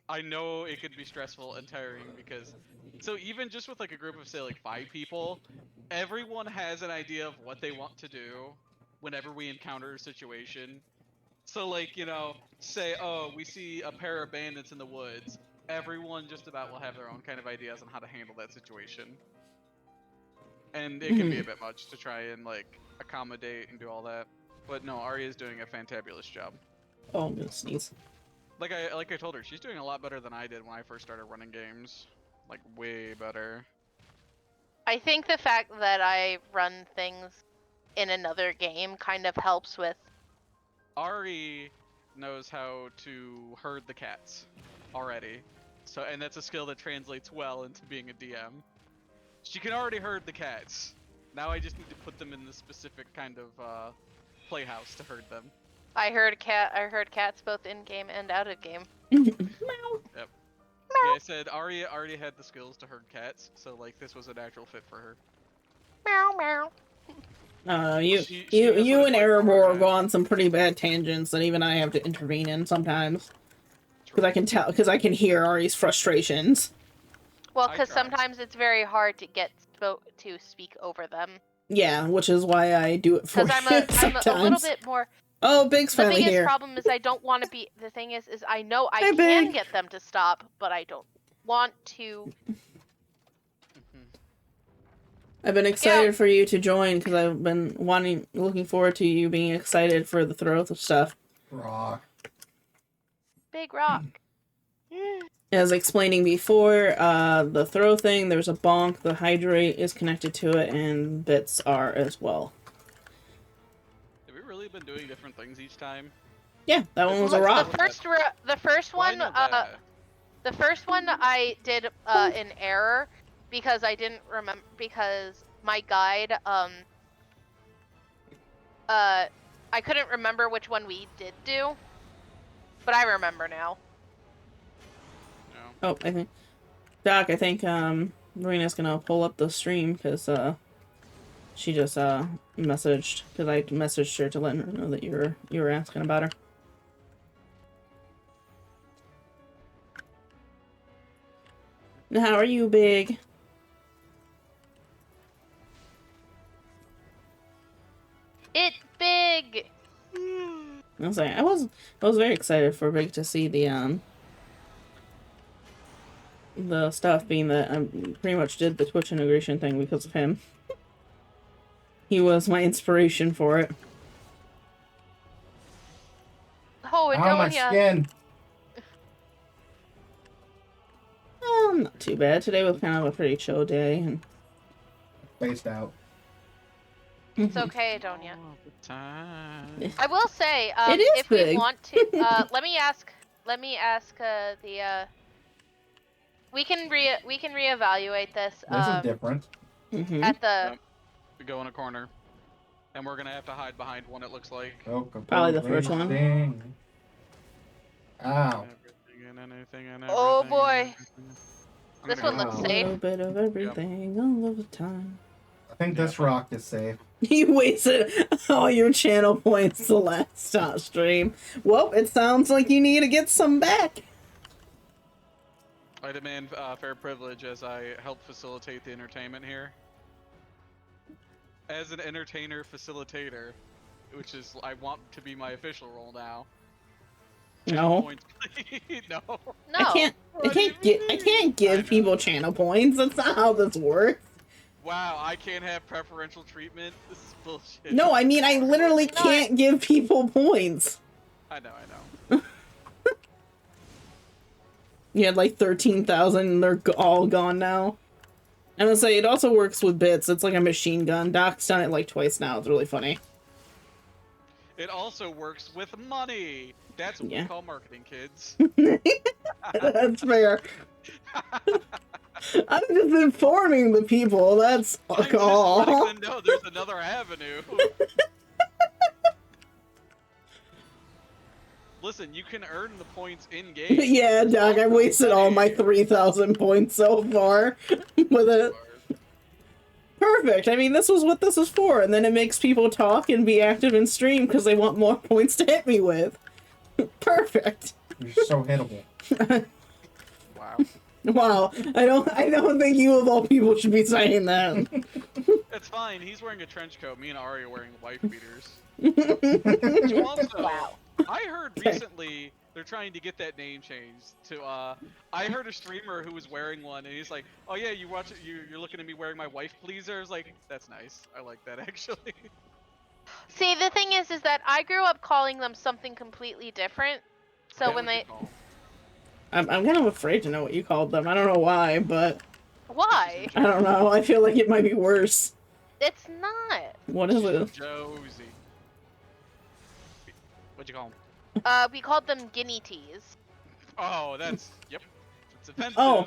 I know it could be stressful and tiring because, so even just with like a group of say like 5 people, everyone has an idea of what they want to do whenever we encounter a situation. So like, you know, say, oh, we see a pair of bandits in the woods. Everyone just about will have their own kind of ideas on how to handle that situation. And it can be a bit much to try and like accommodate and do all that. But no, Ari is doing a fantabulous job. Oh, I'm gonna sneeze. Like I told her, she's doing a lot better than I did when I first started running games. Like way better. I think the fact that I run things in another game kind of helps with. Ari knows how to herd the cats already. So, and that's a skill that translates well into being a DM. She can already herd the cats. Now I just need to put them in the specific kind of playhouse to herd them. I heard cats both in game and out of game. Yep. Yeah, I said Ari already had the skills to herd cats, so like this was a natural fit for her. Meow meow. You and Erebor go on some pretty bad tangents that even I have to intervene in sometimes. Because I can hear Ari's frustrations. Well, I because try. sometimes it's very hard to get to speak over them. Yeah, which is why I do it for Because you I'm sometimes. a little bit more. Oh, Big's The finally biggest here. problem is I don't want to be. The thing is I know I Hi, can Big. get them to stop, but I don't want to. I've been excited for you to join because I've been looking forward to you being excited for the throw stuff. Rock. Big rock. As explaining before, the throw thing, there's a bonk, the hydrate is connected to it, and bits are as well. Have we really been doing different things each time? Yeah, that one was a Well, rock. The first Well, I one, know that. the first one I did in error because I didn't remember because my guide I couldn't remember which one we did do, but I remember now. No. Oh, I think Doc, I think Marina's gonna pull up the stream because she just messaged because I messaged her to let her know that you were asking about her. Now, how are you, Big? It's big. I was like, I was very excited for Big to see the stuff, being that I pretty much did the Twitch integration thing because of him. He was my inspiration for it. Oh, Ow, my Adonia. skin. Not too bad. Today was kind of a pretty chill day, and Spaced out. It's okay, Adonia. All the time. I will say, It is if big. we want to, let me ask the. We can reevaluate this. This is different. At the. Yep. We go in a corner, and we're gonna have to hide behind one. It looks like. Oh, Probably the first one. thing. Ow. Everything and anything and Oh, everything boy. and everything. I'm This gonna one go looks A with safe. little bit of everything all of the time. I think this rock is safe. You wasted all your channel points the last stream. Well, it sounds like you need to get some back. I demand fair privilege as I help facilitate the entertainment here. As an entertainer facilitator, which is I want to be my official role now. No. Points, please. No. No. I can't give people channel points. That's not how this works. Wow, I can't have preferential treatment. This is bullshit. No, I mean I literally You know can't give people points. I know. You had like 13,000 and they're all gone now. I'm gonna say it also works with bits. It's like a machine gun. Doc's done it like twice now. It's really funny. It also works with money. That's what Yeah. we call marketing, kids. That's fair. I'm just informing the people. That's I'm just all. letting them know there's another avenue. Listen, you can earn the points in game. Yeah, Doc, I wasted all my 3,000 points so far with it. Perfect. I mean, this was what this is for, and then it makes people talk and be active in stream because they want more points to hit me with. Perfect. You're so hittable. Wow. Wow. I don't think you of all people should be saying that. It's fine. He's wearing a trench coat. Me and Ari are wearing wife beaters. Which also, Wow. I heard recently they're trying to get that name changed to. I heard a streamer who was wearing one, and he's like, "Oh yeah, you watch it. You're looking at me wearing my wife pleaser." I was like, "That's nice. I like that actually." See, the thing is that I grew up calling them something completely different. So What when would you they, call 'em? I'm kind of afraid to know what you called them. I don't know why, but why? I don't know. I feel like it might be worse. It's not. What is it? Josie. What'd you call him? We called them guinea teas. Oh, that's yep. It's offensive. Oh.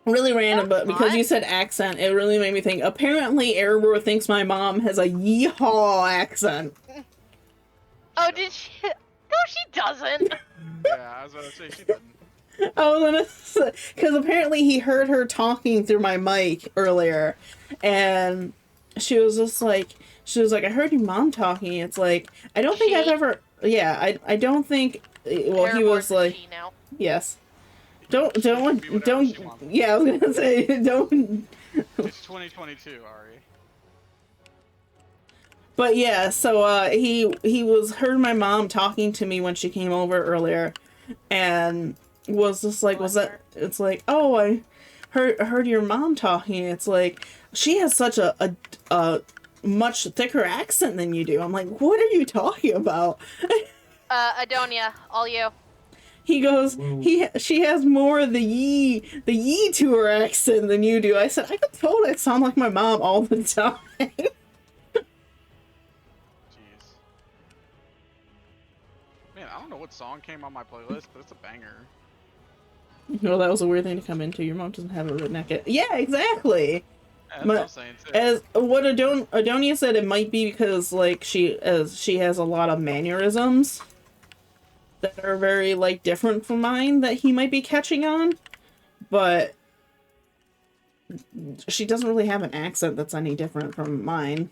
Really random, but That's because not. you said accent, it really made me think. Apparently, Erebor thinks my mom has a yeehaw accent. Oh, did she? No, she doesn't. Yeah, I was about to say she didn't. I was gonna say, because apparently he heard her talking through my mic earlier, and she was like, I heard your mom talking. It's like, I don't think I've She? ever, yeah, I don't think, well, he Airborne was like, she now. yes. Don't. Yeah, I was gonna say don't. It's 2022, Ari. But yeah, so he heard my mom talking to me when she came over earlier, and was just like, was that? It's like, oh, I heard your mom talking. It's like she has such a much thicker accent than you do. I'm like, what are you talking about? Adonia, all you. He goes, she has more of the ye to her accent than you do. I said, I got told I sound like my mom all the time. Jeez. Man, I don't know what song came on my playlist, but it's a banger. Well, that was a weird thing to come into. Your mom doesn't have a redneck. Yeah, exactly. Yeah, that's what I'm saying too. As what Adonia said, it might be because like she has a lot of mannerisms that are very like different from mine that he might be catching on, but she doesn't really have an accent that's any different from mine.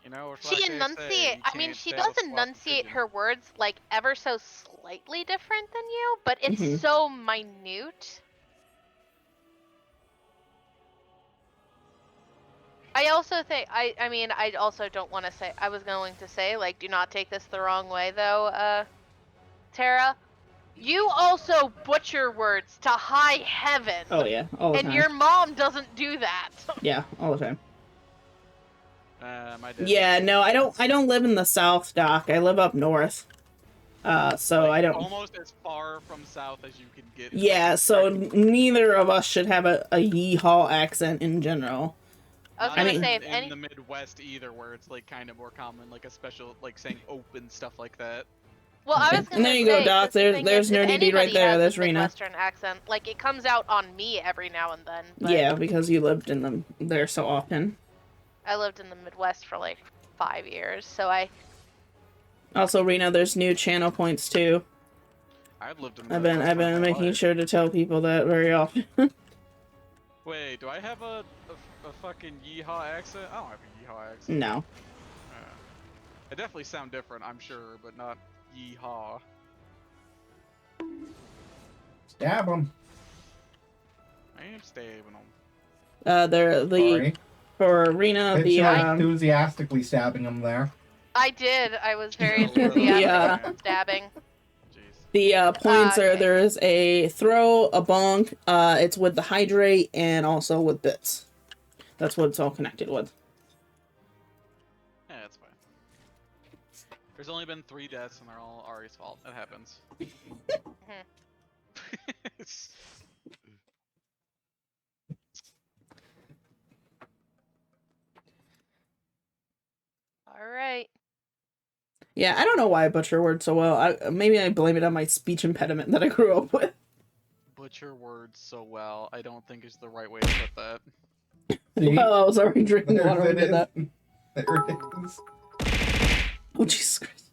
You know, She enunciate. I mean, she does enunciate her words like ever so slightly different than you, but it's so minute. I also think I mean I also don't want to say I was going to say like do not take this the wrong way though, Tara. You also butcher words to high heaven. Oh yeah, all the time. And your mom doesn't do that. Yeah, all the time. My dad. Yeah, no, I don't live in the South, Doc. I live up north. So like, I don't. Almost as far from south as you can get. Yeah, so neither of us should have a yeehaw accent in general. I was gonna say if in the Midwest either, where it's like kind of more common, like a special like saying open stuff like that. Well, I was gonna and there you say, go, Doc. There's Nerdy Dude right there. There's Rena. Western accent, like it comes out on me every now and then. But yeah, because you lived in there so often. I lived in the Midwest for like 5 years, so I. Also, Rena, there's new channel points too. I've lived in. I've been making sure to tell people that very often. Wait, do I have a fucking yeehaw accent? I don't have a yeehaw accent. No. I definitely sound different, I'm sure, but not yeehaw. Stab him. I am stabbing them. Sorry. For Rena, It's enthusiastically stabbing him there. I did. I was very enthusiastic about stabbing. The points are there's a throw, a bonk, it's with the hydrate, and also with bits. That's what it's all connected with. Yeah, that's fine. There's only been 3 deaths and they're all Ari's fault. That happens. Alright. Yeah, I don't know why I butcher words so well. Maybe I blame it on my speech impediment that I grew up with. Butcher words so well, I don't think is the right way to put that. Well, I was already drinking water when I did that. There it is. Oh, Jesus Christ.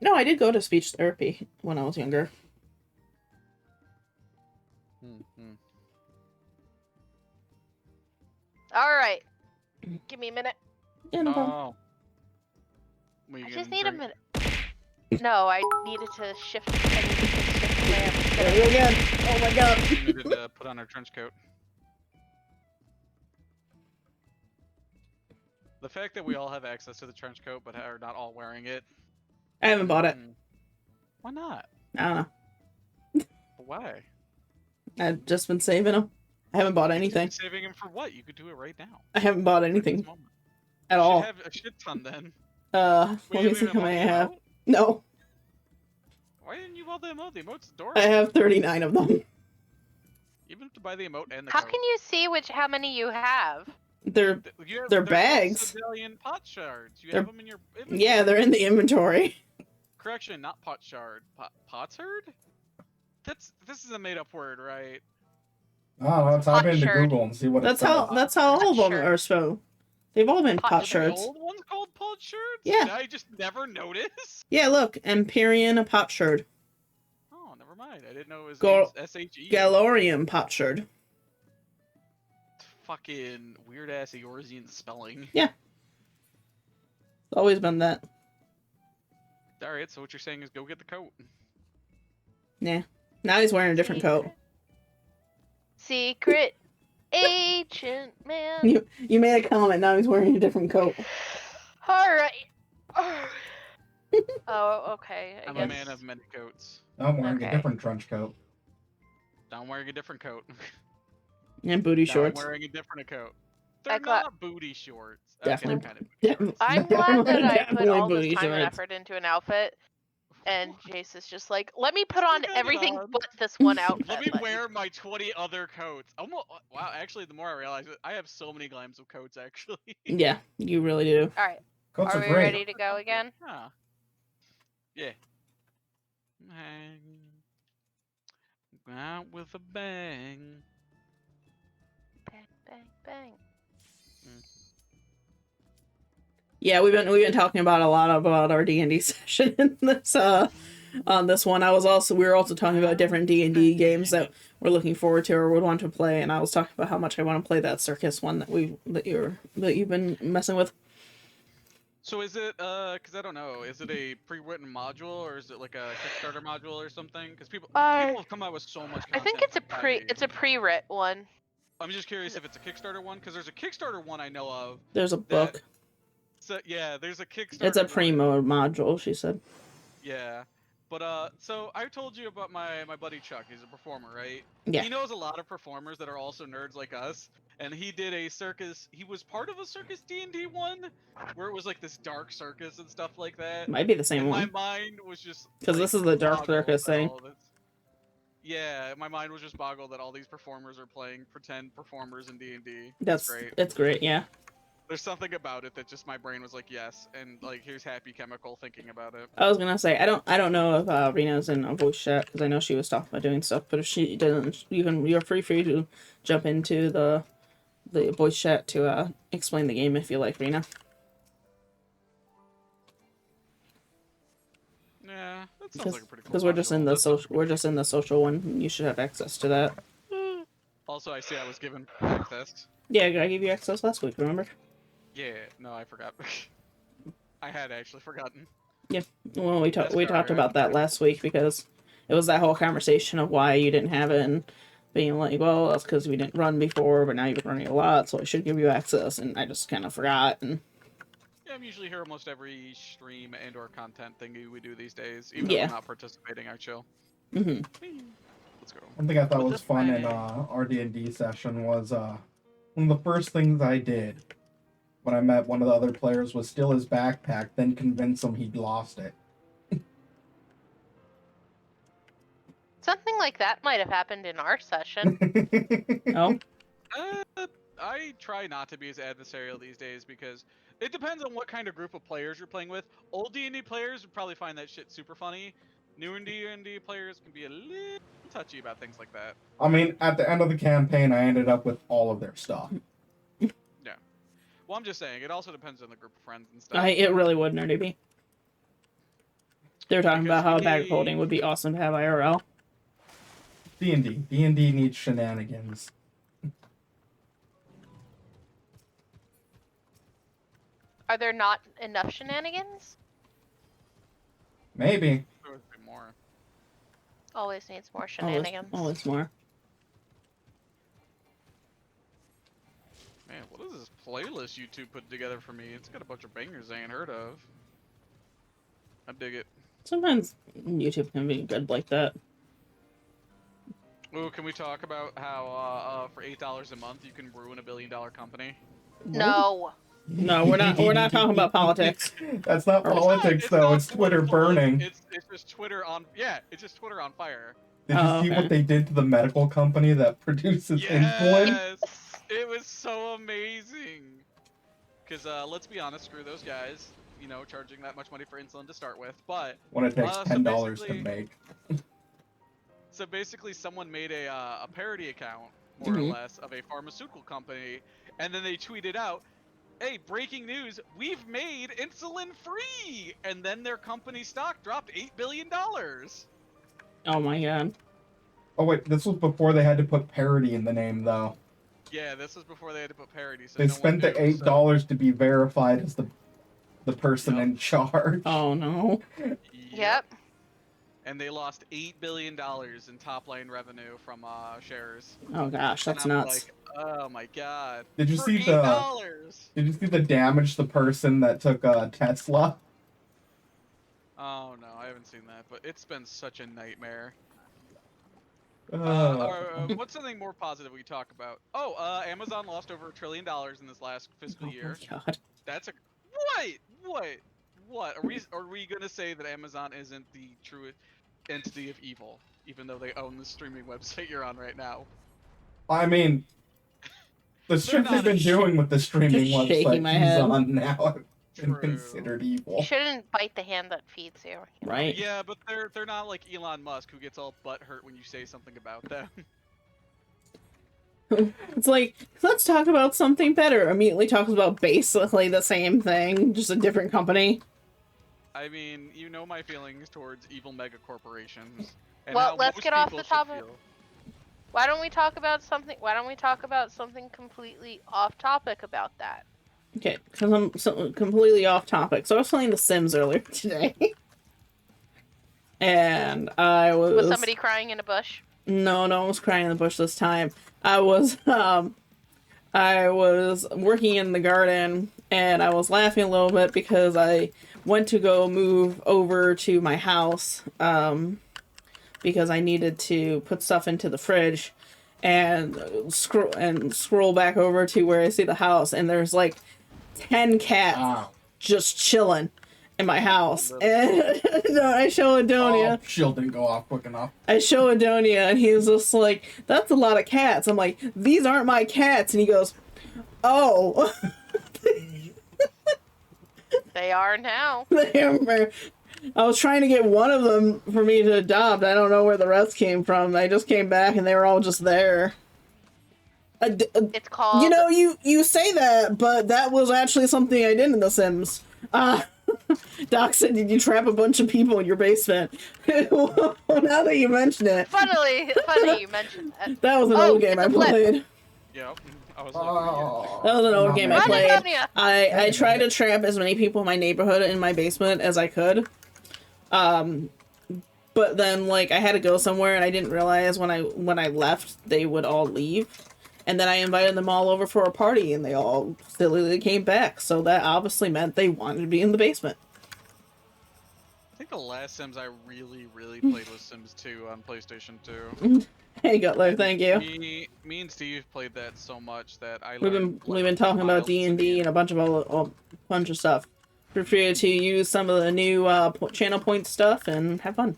No, I did go to speech therapy when I was younger. Alright. Give me a minute. Yeah, no problem. I just need a minute. No, I needed to shift. I needed to shift lamp. There we go again. Oh my god. We needed to put on our trench coat. The fact that we all have access to the trench coat but are not all wearing it. I haven't bought it. Why not? I don't know. Why? I've just been saving them. I haven't bought anything. Saving them for what? You could do it right now. I haven't bought anything. At all. You have a shit ton then. Let me see how many I have. No. Why didn't you buy the emote? The emote's adorable. I have 39 of them. Even to buy the emote and the How coat. can you see how many you have? They're bags. Civilian pot shards. You have them in your inventory. Yeah, they're in the inventory. Correction, not pot shard. Pot shard? This is a made up word, right? Oh, let's hop into Google and see what that's how all of them are spelled. They've all been pot shards. The old one's called pot shards? Yeah. Did I just never notice? Yeah, look, Empyrean pot shard. Oh, never mind. I didn't know it was S-H-E. Galorian pot shard. Fucking weird ass Eorzean spelling. Yeah. It's always been that. Alright, so what you're saying is go get the coat. Nah. Now he's wearing a different coat. Secret agent man. You made a comment. Now he's wearing a different coat. All right. Oh, okay. I I'm guess. a man of many coats. I'm wearing a Okay. different trench coat. I'm wearing a different coat. And booty Now shorts. I'm wearing a different coat. I They're cla- not booty shorts. Definitely. Okay, they're kind of booty shorts. I'm glad that I put Definitely all this booty time and shorts. effort into an outfit, and Jace is just like, let me put on Look at everything on. but this one outfit. Let me Like, wear my 20 other coats. Wow, actually, the more I realize it, I have so many glimes of coats, actually. Yeah, you really do. all right, Coats are are we great. ready to go again? Huh. Yeah. Hang out with a bang. Bang, bang, bang. Yeah, we've been talking about a lot about our D&D session in this on this one. We were also talking about different D&D games that we're looking forward to or would want to play, and I was talking about how much I want to play that circus one that you've been messing with. So is it, because I don't know, is it a pre-written module or is it like a Kickstarter module or something? Because people have come out with so much content. I think it's a pre-writ one. I'm just curious if it's a Kickstarter one, because there's a Kickstarter one I know of. There's a book. So yeah, there's a Kickstarter. It's a one. pre-mode module, she said. Yeah, but so I told you about my buddy Chuck. He's a performer, right? Yeah. He knows a lot of performers that are also nerds like us, and he did a circus. He was part of a circus D&D one, where it was like this dark circus and stuff like that. Might be the same and one. My mind was just Because like, this is the dark boggled circus at thing. all this. Yeah, my mind was just boggled that all these performers are playing pretend performers in D&D. That's great. It's great, yeah. There's something about it that just my brain was like, yes, and like here's happy chemical thinking about it. I was gonna say I don't know if Rena's in a voice chat because I know she was talking about doing stuff, but if she doesn't, you're free to jump into the voice chat to explain the game if you like, Rena. Yeah, that sounds like a pretty cool. Because we're just in the social one. And you should have access to that. Also, I see I was given access. Yeah, I gave you access last week. Remember? Yeah, no, I forgot. I had actually forgotten. Yeah. Well, we talked about that last week because it was that whole conversation of why you didn't have it and being like, well, that's because we didn't run before, but now you've been running a lot, so I should give you access, and I just kind of forgot. And yeah, I'm usually here almost every stream and or content thingy we do these days. Even though I'm not participating, I chill. Mm-hmm. Let's go. One thing I thought was fun in our D&D session was one of the first things I did when I met one of the other players was steal his backpack, then convince him he'd lost it. Something like that might have happened in our session. Oh. I try not to be as adversarial these days because it depends on what kind of group of players you're playing with. Old D&D players would probably find that shit super funny. Newer D&D players can be a little touchy about things like that. I mean, at the end of the campaign, I ended up with all of their stuff. Yeah. Well, I'm just saying, it also depends on the group of friends and stuff. It really would, Nerdy B. They're talking about how Because bag holding would be awesome to have IRL. D&D. D&D needs shenanigans. Are there not enough shenanigans? Maybe. There would be more. Always needs more shenanigans. Always more. Man, what is this playlist YouTube put together for me? It's got a bunch of bangers I ain't heard of. I dig it. Sometimes YouTube can be good like that. Ooh, can we talk about how for $8 a month you can ruin $1 billion company? No. No, we're not talking about politics. That's not politics, though. It's Twitter burning. It's just Twitter on. Yeah, it's just Twitter on fire. Did you see what they did to the medical company that produces insulin? Yes, it was so amazing. Because let's be honest, screw those guys. You know, charging that much money for insulin to start with, but when it takes $10 to make. So basically, someone made a parody account, more or less, of a pharmaceutical company, and then they tweeted out, "Hey, breaking news! We've made insulin free!" And then their company stock dropped $8 billion. Oh my god. Oh wait, this was before they had to put parody in the name, though. Yeah, this was before they had to put parody. So they spent the $8 to be verified as the person in charge. Oh no. Yep. and they lost $8 billion in top-line revenue from shares. Oh gosh, that's and I'm nuts. like, oh my god. Did you For see $8? Did you see the damage the person that took Tesla? Oh no, I haven't seen that, but it's been such a nightmare. Uh, What's something more positive we talk about? Oh, Amazon lost over $1 trillion in this last fiscal year. Oh my god. That's a what? Are we gonna say that Amazon isn't the true entity of evil, even though they own the streaming website you're on right now? I mean, the shit they've been doing with the streaming Just shaking website my he's head. on now been True. considered You evil. shouldn't bite the hand that feeds you. You know? Right. Yeah, but they're not like Elon Musk, who gets all butthurt when you say something about them. It's like, let's talk about something better. Immediately talks about basically the same thing, just a different company. I mean, you know my feelings towards evil mega corporations. And Well, how let's most get off people the should topic. feel. Why don't we talk about something? Why don't we talk about something completely off topic about that? Okay, because I'm so completely off topic. So I was playing The Sims earlier today. And I was... Was somebody crying in a bush? No, no one was crying in the bush this time. I was working in the garden, and I was laughing a little bit because I went to go move over to my house, because I needed to put stuff into the fridge, and scroll back over to where I see the house, and there's like 10 cats just chilling in my house. And I show Adonia. Oh, shield didn't go off quick enough. I show Adonia, and he's just like, that's a lot of cats. I'm like, these aren't my cats. And he goes, oh. They are now. I was trying to get one of them for me to adopt. I don't know where the rest came from. I just came back, and they were all just there. It's called... You know, you say that, but that was actually something I did in The Sims. Doc said, did you trap a bunch of people in your basement? Well, now that you mention it. Funny you mentioned that. That was an old game I played. Yep. I was That was an old game I played. Adonia! I tried to trap as many people in my neighborhood in my basement as I could. But then, like, I had to go somewhere, and I didn't realize when I left, they would all leave. And then I invited them all over for a party, and they all silly came back. So that obviously meant they wanted to be in the basement. I think the last Sims I really played was Sims 2 on PlayStation 2. Hey, Gutler, thank you. Me and Steve played that so much that We've been talking about D&D and a bunch of stuff. Feel free to use some of the new channel point stuff and have fun.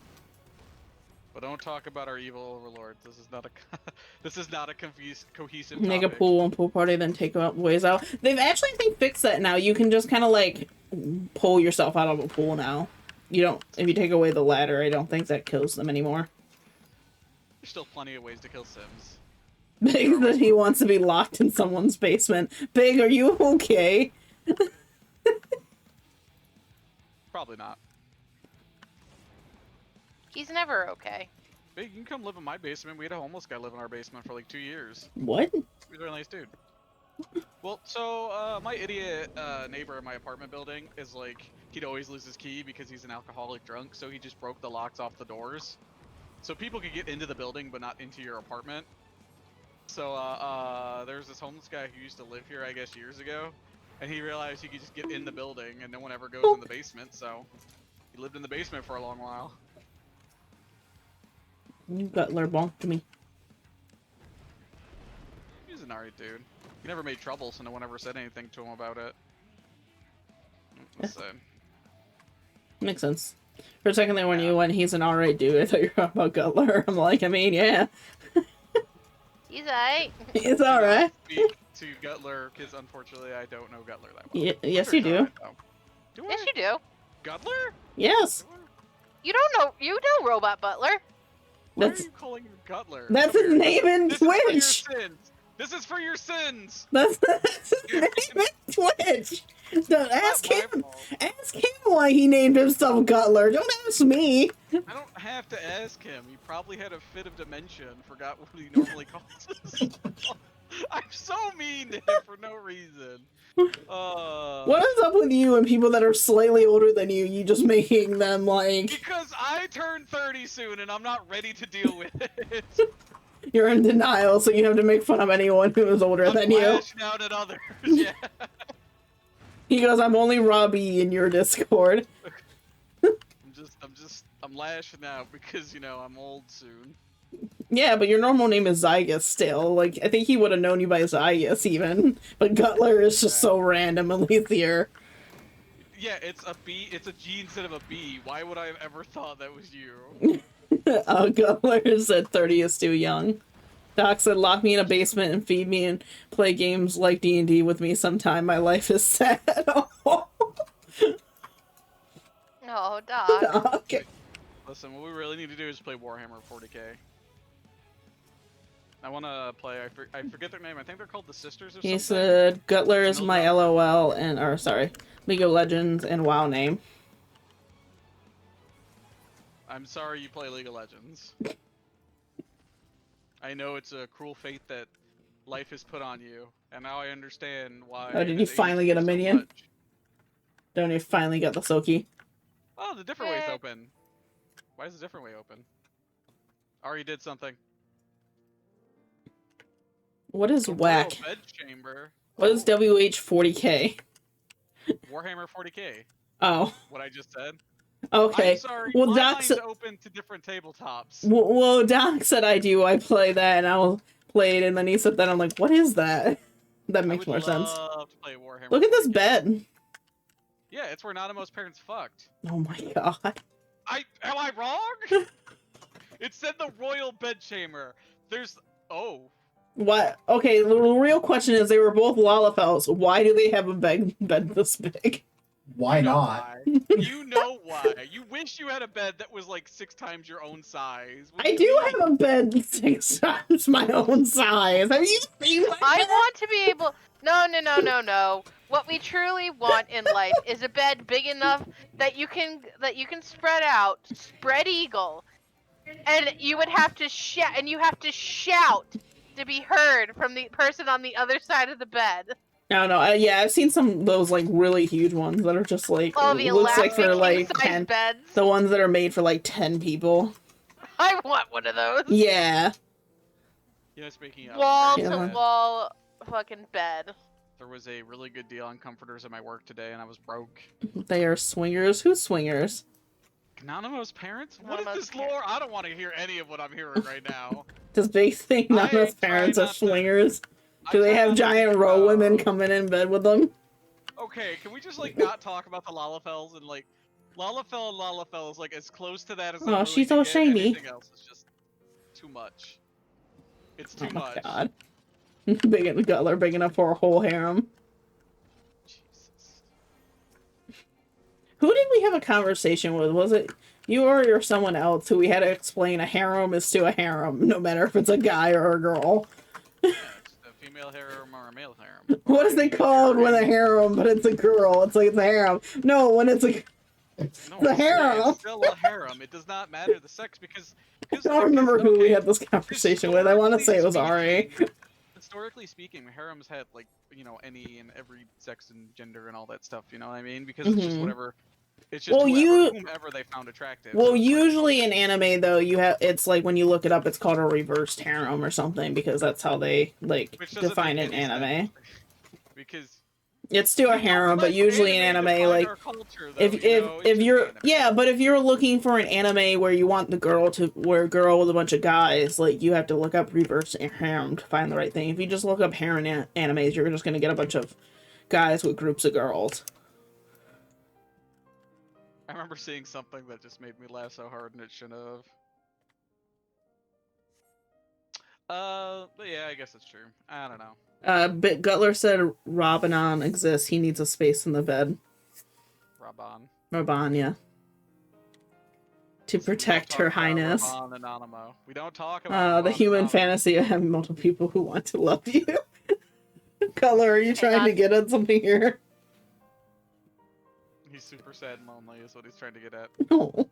But don't talk about our evil overlords. This is not a cohesive Make a topic. pool and pool party, then take ways out. They've actually, I think, fixed that now. You can just kind of like pull yourself out of a pool now. You don't. If you take away the ladder, I don't think that kills them anymore. There's still plenty of ways to kill Sims. Big that he wants to be locked in someone's basement. Big, are you okay? Probably not. He's never okay. Big, you can come live in my basement. We had a homeless guy live in our basement for like 2 years. What? He's a really nice dude. Well, so my idiot neighbor in my apartment building is like, he'd always lose his key because he's an alcoholic drunk, so he just broke the locks off the doors. So people could get into the building, but not into your apartment. So there's this homeless guy who used to live here, I guess, years ago. And he realized he could just get in the building and no one ever goes in the basement, so he lived in the basement for a long while. You Gutler bonked me. He was an alright dude. He never made trouble, so no one ever said anything to him about it. Let's see. Makes sense. For a second there, when he's an alright dude, I thought you were talking about Gutler. I'm like, I mean, yeah. He's alright. It's alright. Speak to Gutler, because unfortunately I don't know Gutler that well. Yes, you do. Do Yes, I? you do. Gutler? Yes. You don't know. You know Robot Butler. Why That's- are you calling him Gutler? That's his name in This Twitch. is for your sins. This is for your sins. That's his name in Twitch. Don't ask Not my him. fault. Ask him why he named himself Gutler. Don't ask me. I don't have to ask him. He probably had a fit of dementia and forgot what he normally calls himself. I'm so mean to him for no reason. What is up with you and people that are slightly older than you? You just making them like... Because I turn 30 soon and I'm not ready to deal with it. You're in denial, so you have to make fun of anyone who is older than you. I'm lashing out at others, yeah. He goes, I'm only Robbie in your Discord. I'm lashing out because, you know, I'm old soon. Yeah, but your normal name is Zygus still. Like, I think he would have known you by Zygus even. But Gutler is just so random and Lethier. Yeah, it's a B, it's a G instead of a B. Why would I have ever thought that was you? Gutler said 30 is too young. Doc said, lock me in a basement and feed me and play games like D&D with me sometime. My life is sad. Oh, Doc. Doc. Listen, what we really need to do is play Warhammer 40k. I want to play, I forget their name, I think they're called the Sisters or something. He said, Gutler is my LOL and, or sorry, League of Legends and WoW name. I'm sorry you play League of Legends. I know it's a cruel fate that life has put on you, and now I understand why. Oh, did you finally get a minion? Don't you finally get the Soki? Oh, the different way's open. Why is the different way open? Ari did something. What is whack? Bed chamber. What is WH40K? Warhammer 40k. Oh. What I just said. Okay. I'm sorry. Well, my Doc line's said open to different tabletops. Well, Doc said I do. I play that, and I'll play it, and then he said that. I'm like, what is that? That makes more sense. To play Warhammer Look at this 40K. bed. Yeah, it's where Nanamo's parents fucked. Oh my god. Am I wrong? It said the royal bedchamber. There's What? Okay, the real question is, they were both Lalafels. Why do they have a bed this big? Why not? Why. You know why. You wish you had a bed that was like 6 times your own size. I do have a bed 6 times my own size. Have you seen my I bed? want to be able. No. What we truly want in life is a bed big enough that you can spread out, spread eagle, and you would have to shout, and you have to shout to be heard from the person on the other side of the bed. No. Yeah, I've seen some of those like really huge ones that are just like Oh, the looks like elastic for like king-size 10. beds. The ones that are made for like 10 people. I want one of those. Yeah. You know, speaking of Wall Yeah. to wall fucking bed. there was a really good deal on comforters at my work today, and I was broke. They are swingers. Who's swingers? Nanamo's parents? What is Nanamo's this lore? I don't want to hear any of what I'm hearing right now. Does Big think I Nana's try parents are not to- swingers? I Do they try have not to giant think row about- women coming in bed with them? Okay, can we just like not talk about the Lalafels and like Lalafell is like as close to that as Oh, I'm willing she's to all get. shiny. Anything else is just too much. It's too Oh my much. god. Big and Gutler, big enough for a whole harem. Jesus. Who did we have a conversation with? Was it you or someone else who we had to explain a harem is to a harem, no matter if it's a guy or a girl? Yeah, it's a female harem or a male harem. What is it called when a harem, but it's a girl? It's like it's a harem. No, when it's a... No, the harem. It's still a harem. It does not matter the sex because I don't remember who we had this conversation with. I want to say it was Ari. Historically speaking, harems had like, you know, any and every sex and gender and all that stuff, you know what I mean? Because it's just whatever, it's just Well, whomever they found attractive. Well, So it's like- usually in anime though, it's like when you look it up, it's called a reversed harem or something because that's how they like which doesn't define make it in any anime. sense. Because It's still a we don't harem, but let usually in anime, define like our culture, though, if you know? It's if just you're anime. but if you're looking for an anime where you want the girl with a bunch of guys, like you have to look up reverse harem to find the right thing. If you just look up harem animes, you're just gonna get a bunch of guys with groups of girls. I remember seeing something that just made me laugh so hard and it shouldn't have. But yeah, I guess it's true. I don't know. But Gutler said Rabanon exists. He needs a space in the bed. Raban. Yeah. To protect Her Highness. Raban and Animo. We don't talk about The Raban human and Animo. fantasy of having multiple people who want to love you. Gutler, are you trying to get at something here? He's super sad and lonely is what he's trying to get at. No.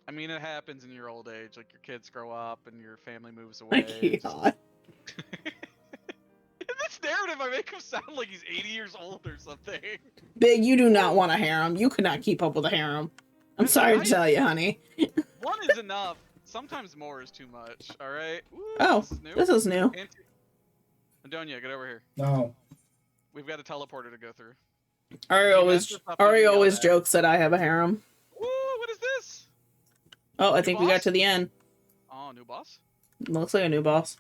I mean, it happens in your old age. Like, your kids grow up and your family moves I away. cannot. This this narrative, I make him sound like he's 80 years old or something. Big, you do not want a harem. You could not keep up with a harem. I'm sorry to tell you, honey. One is enough. Sometimes more is too much. All right. Ooh, Oh, this is new. this is new. Adonia, get over here. No. We've got a teleporter to go through. Ari always jokes that I have a harem. Woo! What is this? Oh, I New think we boss? got to the end. Oh, new boss? Looks like a new boss.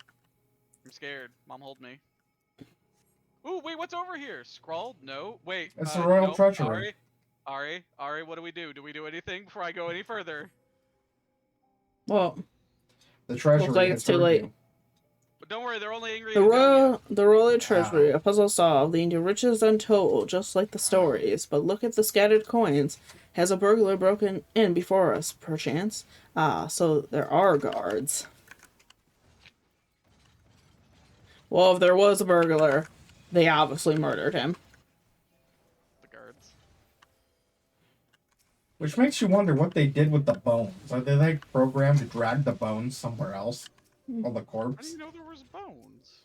I'm scared. Mom, hold me. Ooh, wait, what's over here? Scrawled? No. Wait. It's the royal treasury. Ari, what do we do? Do we do anything before I go any further? Well, The treasury. looks like it's has too heard late. you. But don't worry, they're only angry The at Adonia. royal treasury, a puzzle solved, leading to riches untold, just like the stories. But look at the scattered coins. Has a burglar broken in before us, perchance? Ah, so there are guards. Well, if there was a burglar, they obviously murdered him. The guards. Which makes you wonder what they did with the bones. Are they like programmed to drag the bones somewhere else? Or the How do corpse? you know there was bones?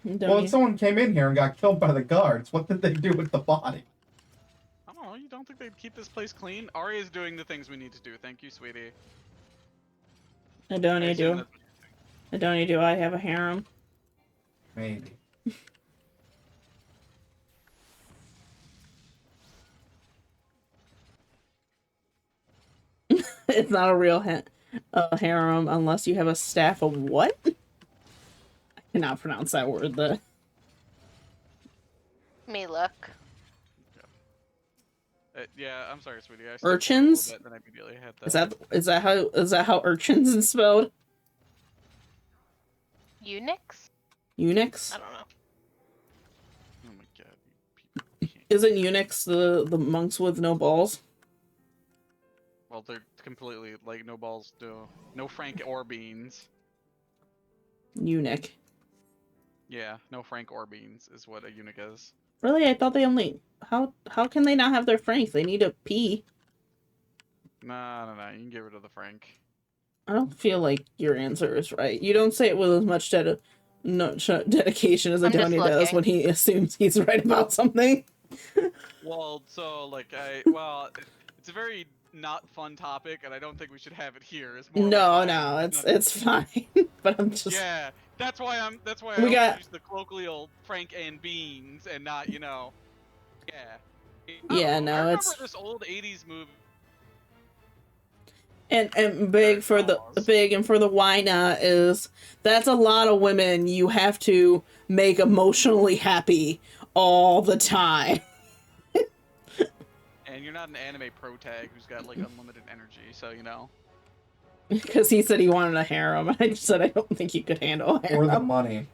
Well, if someone came in here and got killed by the guards, what did they do with the body? I don't know. You don't think they'd keep this place clean? Ari is doing the things we need to do. Thank you, sweetie. Adonia, do I have a harem? Maybe. It's not a real harem unless you have a staff of what? I cannot pronounce that word. Me look. Yeah, I'm sorry, sweetie. I Urchins? Bit, then I immediately had that. Is that how urchins is spelled? Unix? Unix? I don't know. Oh my god. You people can't- Isn't Unix the monks with no balls? Well, they're completely like no balls, no Frank or beans. Eunuch. Yeah, no Frank or beans is what a eunuch is. Really? I thought they only... How can they not have their Frank? They need a P. No. You can get rid of the Frank. I don't feel like your answer is right. You don't say it with as much dedication as I'm just Adonia does looking. when he assumes he's right about something. Well, so like it's a very not fun topic, and I don't think we should have it here. It's more No, it's fine. But I'm just... Yeah, that's why I use the colloquial Frank and beans and not, yeah. Yeah, I no, remember it's... this old 80s movie. And big for the why not is that's a lot of women you have to make emotionally happy all the time. And you're not an anime pro tag who's got like unlimited energy, so Because he said he wanted a harem, and I just said I don't think he could handle a harem. Or the money.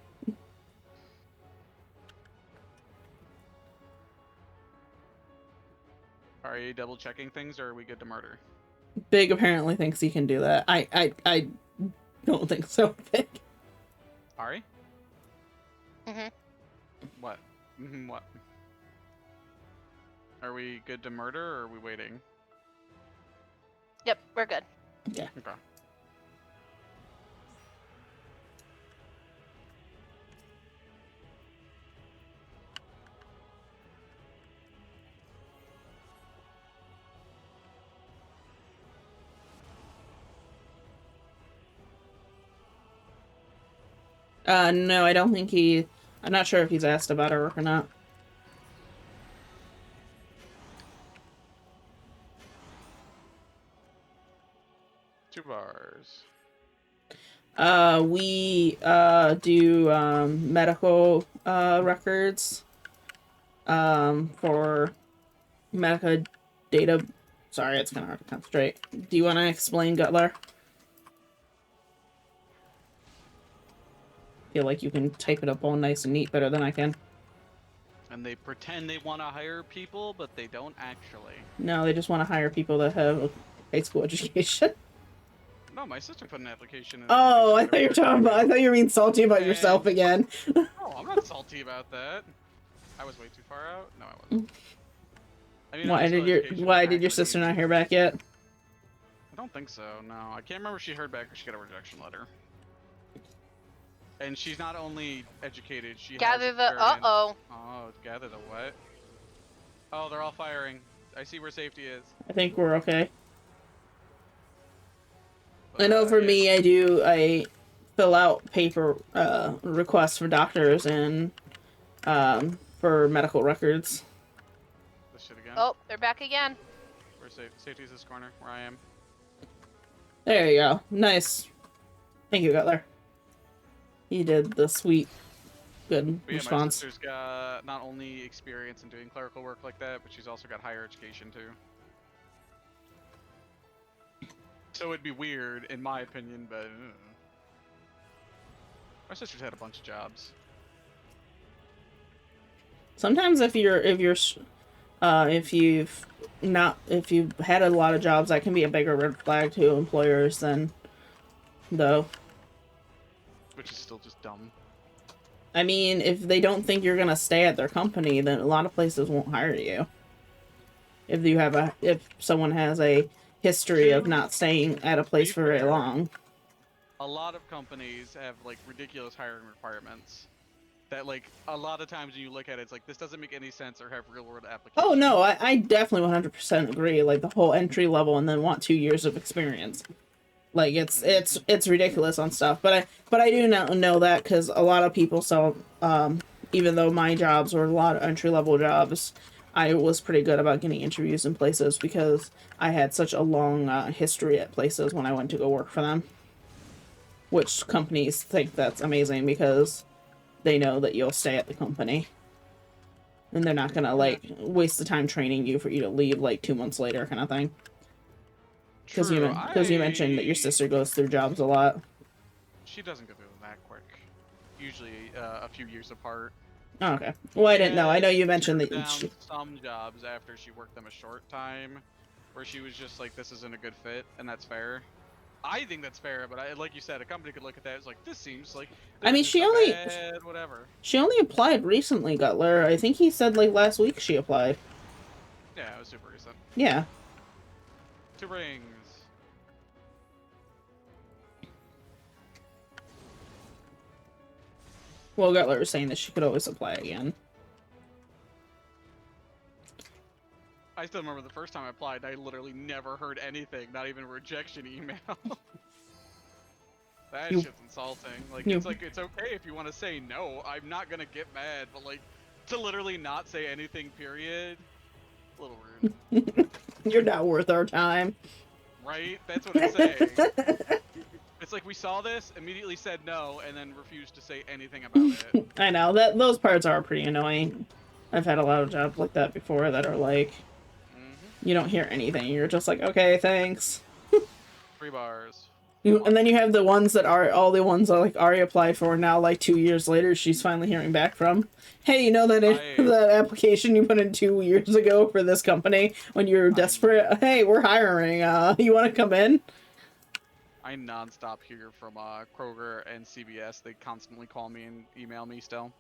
Are you double checking things, or are we good to murder? Big apparently thinks he can do that. I don't think so, Big. Ari? Mhm. What? What? Are we good to murder, or are we waiting? Yep, we're good. Yeah. Okay. No, I don't think I'm not sure if he's asked about her or not. Two bars. We do medical records for medical data. Sorry, it's kind of hard to concentrate. Do you want to explain, Gutler? Feel like you can type it up all nice and neat better than I can. And they pretend they want to hire people, but they don't actually. No, they just want to hire people that have a high school education. No, my sister put an application in. Oh, I thought you were talking about. I thought you were being salty about yourself again. No, I'm not salty about that. I was way too far out. No, I wasn't. I mean, Why did your sister not hear back yet? I don't think so. No, I can't remember if she heard back or she got a rejection letter. And she's not only educated, she Gather has the. experience. Uh-oh. Oh, gather the what? Oh, they're all firing. I see where safety is. I think we're okay. But, I know for yeah. me, I fill out paper requests for doctors and for medical records. This shit again. Oh, they're back again. Where's safety's this corner, where I am. There you go. Nice. Thank you, Cutler. He did the sweet, good But yeah, my response. sister's got not only experience in doing clerical work like that, but she's also got higher education too. So it'd be weird, in my opinion, but my sister's had a bunch of jobs. Sometimes if you've had a lot of jobs, that can be a bigger red flag to employers than, though. Which is still just dumb. I mean, if they don't think you're gonna stay at their company, then a lot of places won't hire you. If someone has a history of not staying at a place for very long. A lot of companies have like ridiculous hiring requirements that like a lot of times when you look at it, it's like this doesn't make any sense or have real world applications. Oh no, I definitely 100% agree. Like the whole entry level and then want 2 years of experience. Like it's ridiculous on stuff. But I do know that because a lot of people even though my jobs were a lot of entry level jobs, I was pretty good about getting interviews in places because I had such a long history at places when I went to go work for them. Which companies think that's amazing because they know that you'll stay at the company. And they're not gonna, like, waste the time training you for you to leave, like, 2 months later kind of thing. Because you mentioned that your sister goes through jobs a lot. She doesn't go through them that quick. Usually a few years apart. Oh, okay. Well, I didn't know. I know you mentioned that. Down some jobs after she worked them a short time, where she was just like, "This isn't a good fit," and that's fair. I think that's fair, but like you said, a company could look at that as like, "This seems like." I mean, whatever. She only applied recently, Gutler. I think he said like last week she applied. Yeah, it was super recent. Yeah. 2 rings. Well, Gutler was saying that she could always apply again. I still remember the first time I applied, I literally never heard anything, not even a rejection email. That shit's insulting. Like, it's okay if you want to say no, I'm not gonna get mad, but like, to literally not say anything, period, a little rude. You're not worth our time. Right? That's what it's saying. It's like, we saw this, immediately said no, and then refused to say anything about it. I know, those parts are pretty annoying. I've had a lot of jobs like that before that are like, you don't hear anything. You're just like, okay, thanks. 3 bars. And then you have the ones that are all the ones that like Ari applied for now. Like 2 years later, she's finally hearing back from. Hey, you know that that application you put in 2 years ago for this company when you're desperate? Hey, we're hiring. You want to come in? I nonstop hear from Kroger and CBS. They constantly call me and email me still.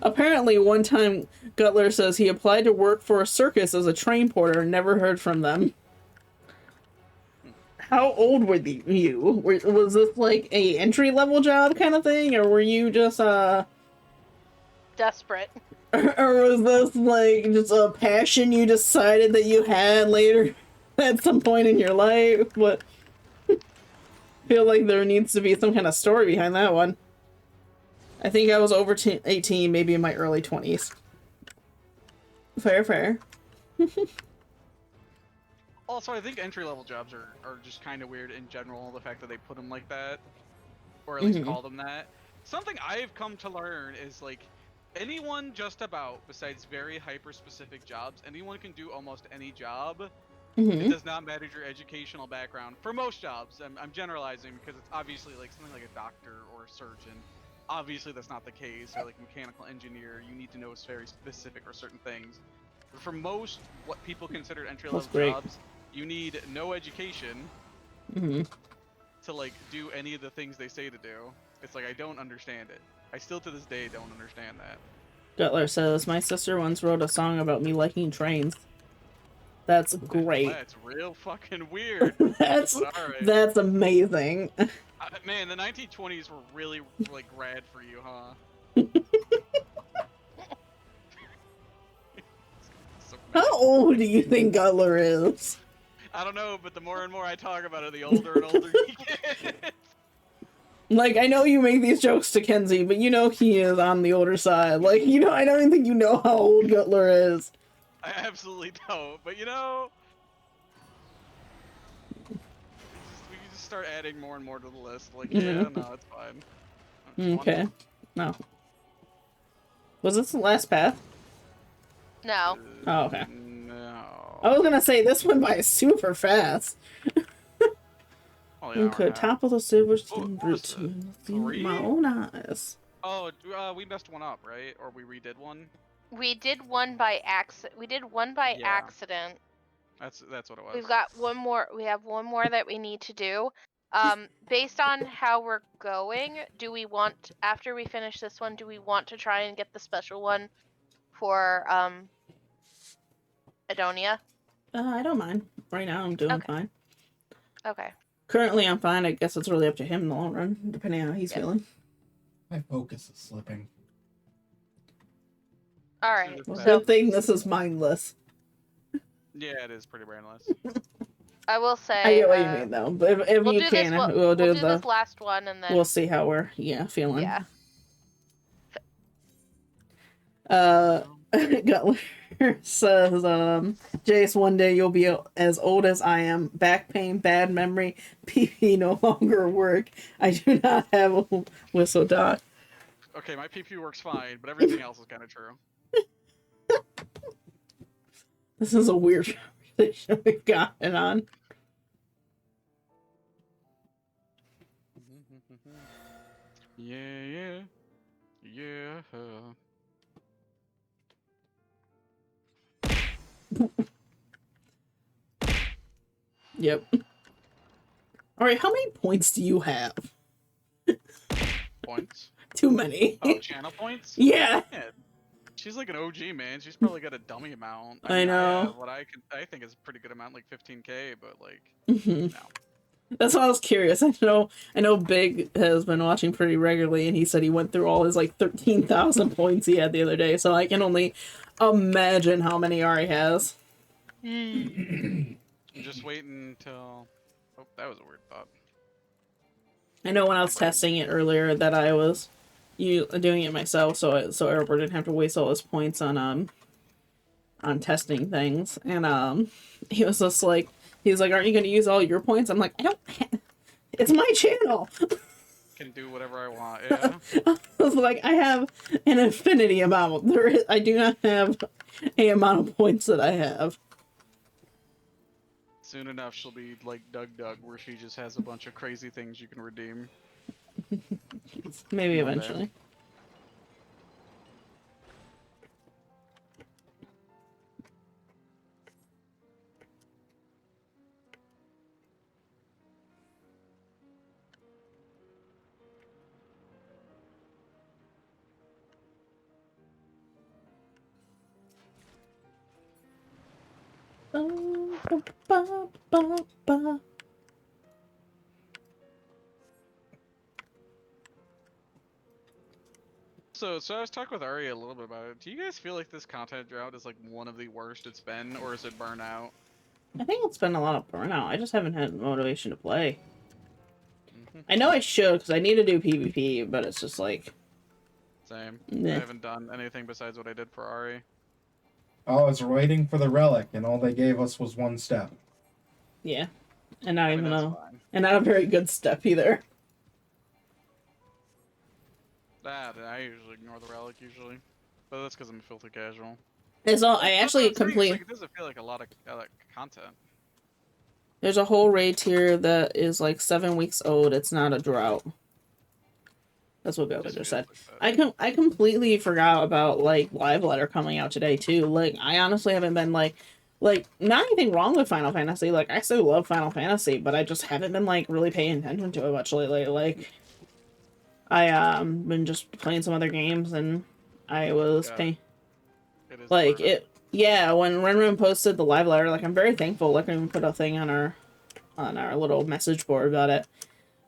Apparently, one time, Gutler says he applied to work for a circus as a train porter and never heard from them. How old were you? Was this like a entry-level job kind of thing, or were you just, desperate? Or was this like just a passion you decided that you had later at some point in your life? But I feel like there needs to be some kind of story behind that one. I think I was over 18, maybe in my early 20s. Fair. Also, I think entry-level jobs are just kind of weird in general, the fact that they put them like that. Or at least call them that. Something I've come to learn is, like, anyone just about, besides very hyper-specific jobs, anyone can do almost any job. It does not matter your educational background. For most jobs, I'm generalizing because it's obviously, like, something like a doctor or a surgeon. Obviously, that's not the case. Or, like, mechanical engineer, you need to know very specific or certain things. But for most, what people consider entry-level jobs, you need no education to, like, do any of the things they say to do. It's like, I don't understand it. I still, to this day, don't understand that. Gutler says, my sister once wrote a song about me liking trains. That's great. That's real fucking weird. That's amazing. Man, the 1920s were really like rad for you, huh? So How old do you think Gutler is? I don't know, but the more and more I talk about it, the older and older he gets. Like, I know you make these jokes to Kenzie, but you know he is on the older side. Like, you know, I don't even think you know how old Gutler is. I absolutely don't, but you know, we can just start adding more and more to the list. Like, yeah, no, it's fine. Okay. No. Was this the last path? No. Oh, okay. No. I was gonna say, this went by super fast. Oh, Okay, top of the silver what skin was route it? to my 3? own eyes. Oh, we messed one up, right? Or we redid one? We did one by accident. We did one by Yeah. accident. That's what it was. We've got one more. We have one more that we need to do. Based on how we're going, do we want, after we finish this one, do we want to try and get the special one for Adonia? I don't mind. Right now, I'm doing fine. Okay. Currently, I'm fine. I guess it's really up to him in the long run, depending on how he's feeling. My focus is slipping. All right. Well, So good thing this is mindless. Yeah, it is pretty brainless. I will say. I get what you mean, though. But if we'll you do can, this, we'll do this last one, and then we'll see how we're feeling. Yeah. Gutler says, Jace, one day you'll be as old as I am. Back pain, bad memory, PP no longer work. I do not have a whistle doc. Okay, my PP works fine, but everything else is kind of true. This is a weird conversation we've gotten on. Yeah. Yep. Alright, how many points do you have? Points? Too many. Oh, channel points? Yeah. She's like an OG, man. She's probably got a dummy amount. I know. I have what I think is a pretty good amount, like 15k, but like, no. That's why I was curious. I know Big has been watching pretty regularly, and he said he went through all his like 13,000 points he had the other day. So I can only imagine how many Ari has. Just waiting until. Oh, that was a weird thought. I know when I was testing it earlier that I was doing it myself, so Erebor didn't have to waste all his points on testing things, and he was just like. He's like, aren't you going to use all your points? I'm like, I don't. It's my channel. Can do whatever I want. Yeah. I was like, I have an infinity amount. I do not have a amount of points that I have. Soon enough, she'll be like Doug, where she just has a bunch of crazy things you can redeem. Maybe eventually. So I was talking with Ari a little bit about it. Do you guys feel like this content drought is like one of the worst it's been, or is it burnout? I think it's been a lot of burnout. I just haven't had motivation to play. I know I should, because I need to do PvP, but it's just like... Same. Nah. I haven't done anything besides what I did for Ari. I was waiting for the relic, and all they gave us was one step. Yeah. And not even that's a... fine. And not a very good step, either. I usually ignore the relic, usually. But that's because I'm filthy casual. It's all... I actually It doesn't feel like a lot of content. There's a whole raid tier that is like 7 weeks old. It's not a drought. That's what Belka just said. I completely forgot about like Live Letter coming out today too. Like I honestly haven't been like not anything wrong with Final Fantasy. Like I still love Final Fantasy, but I just haven't been like really paying attention to it much lately. Like I been just playing some other games, and I was paying like it. Yeah, when Renren posted the Live Letter, like I'm very thankful. Like I even put a thing on our little message board about it.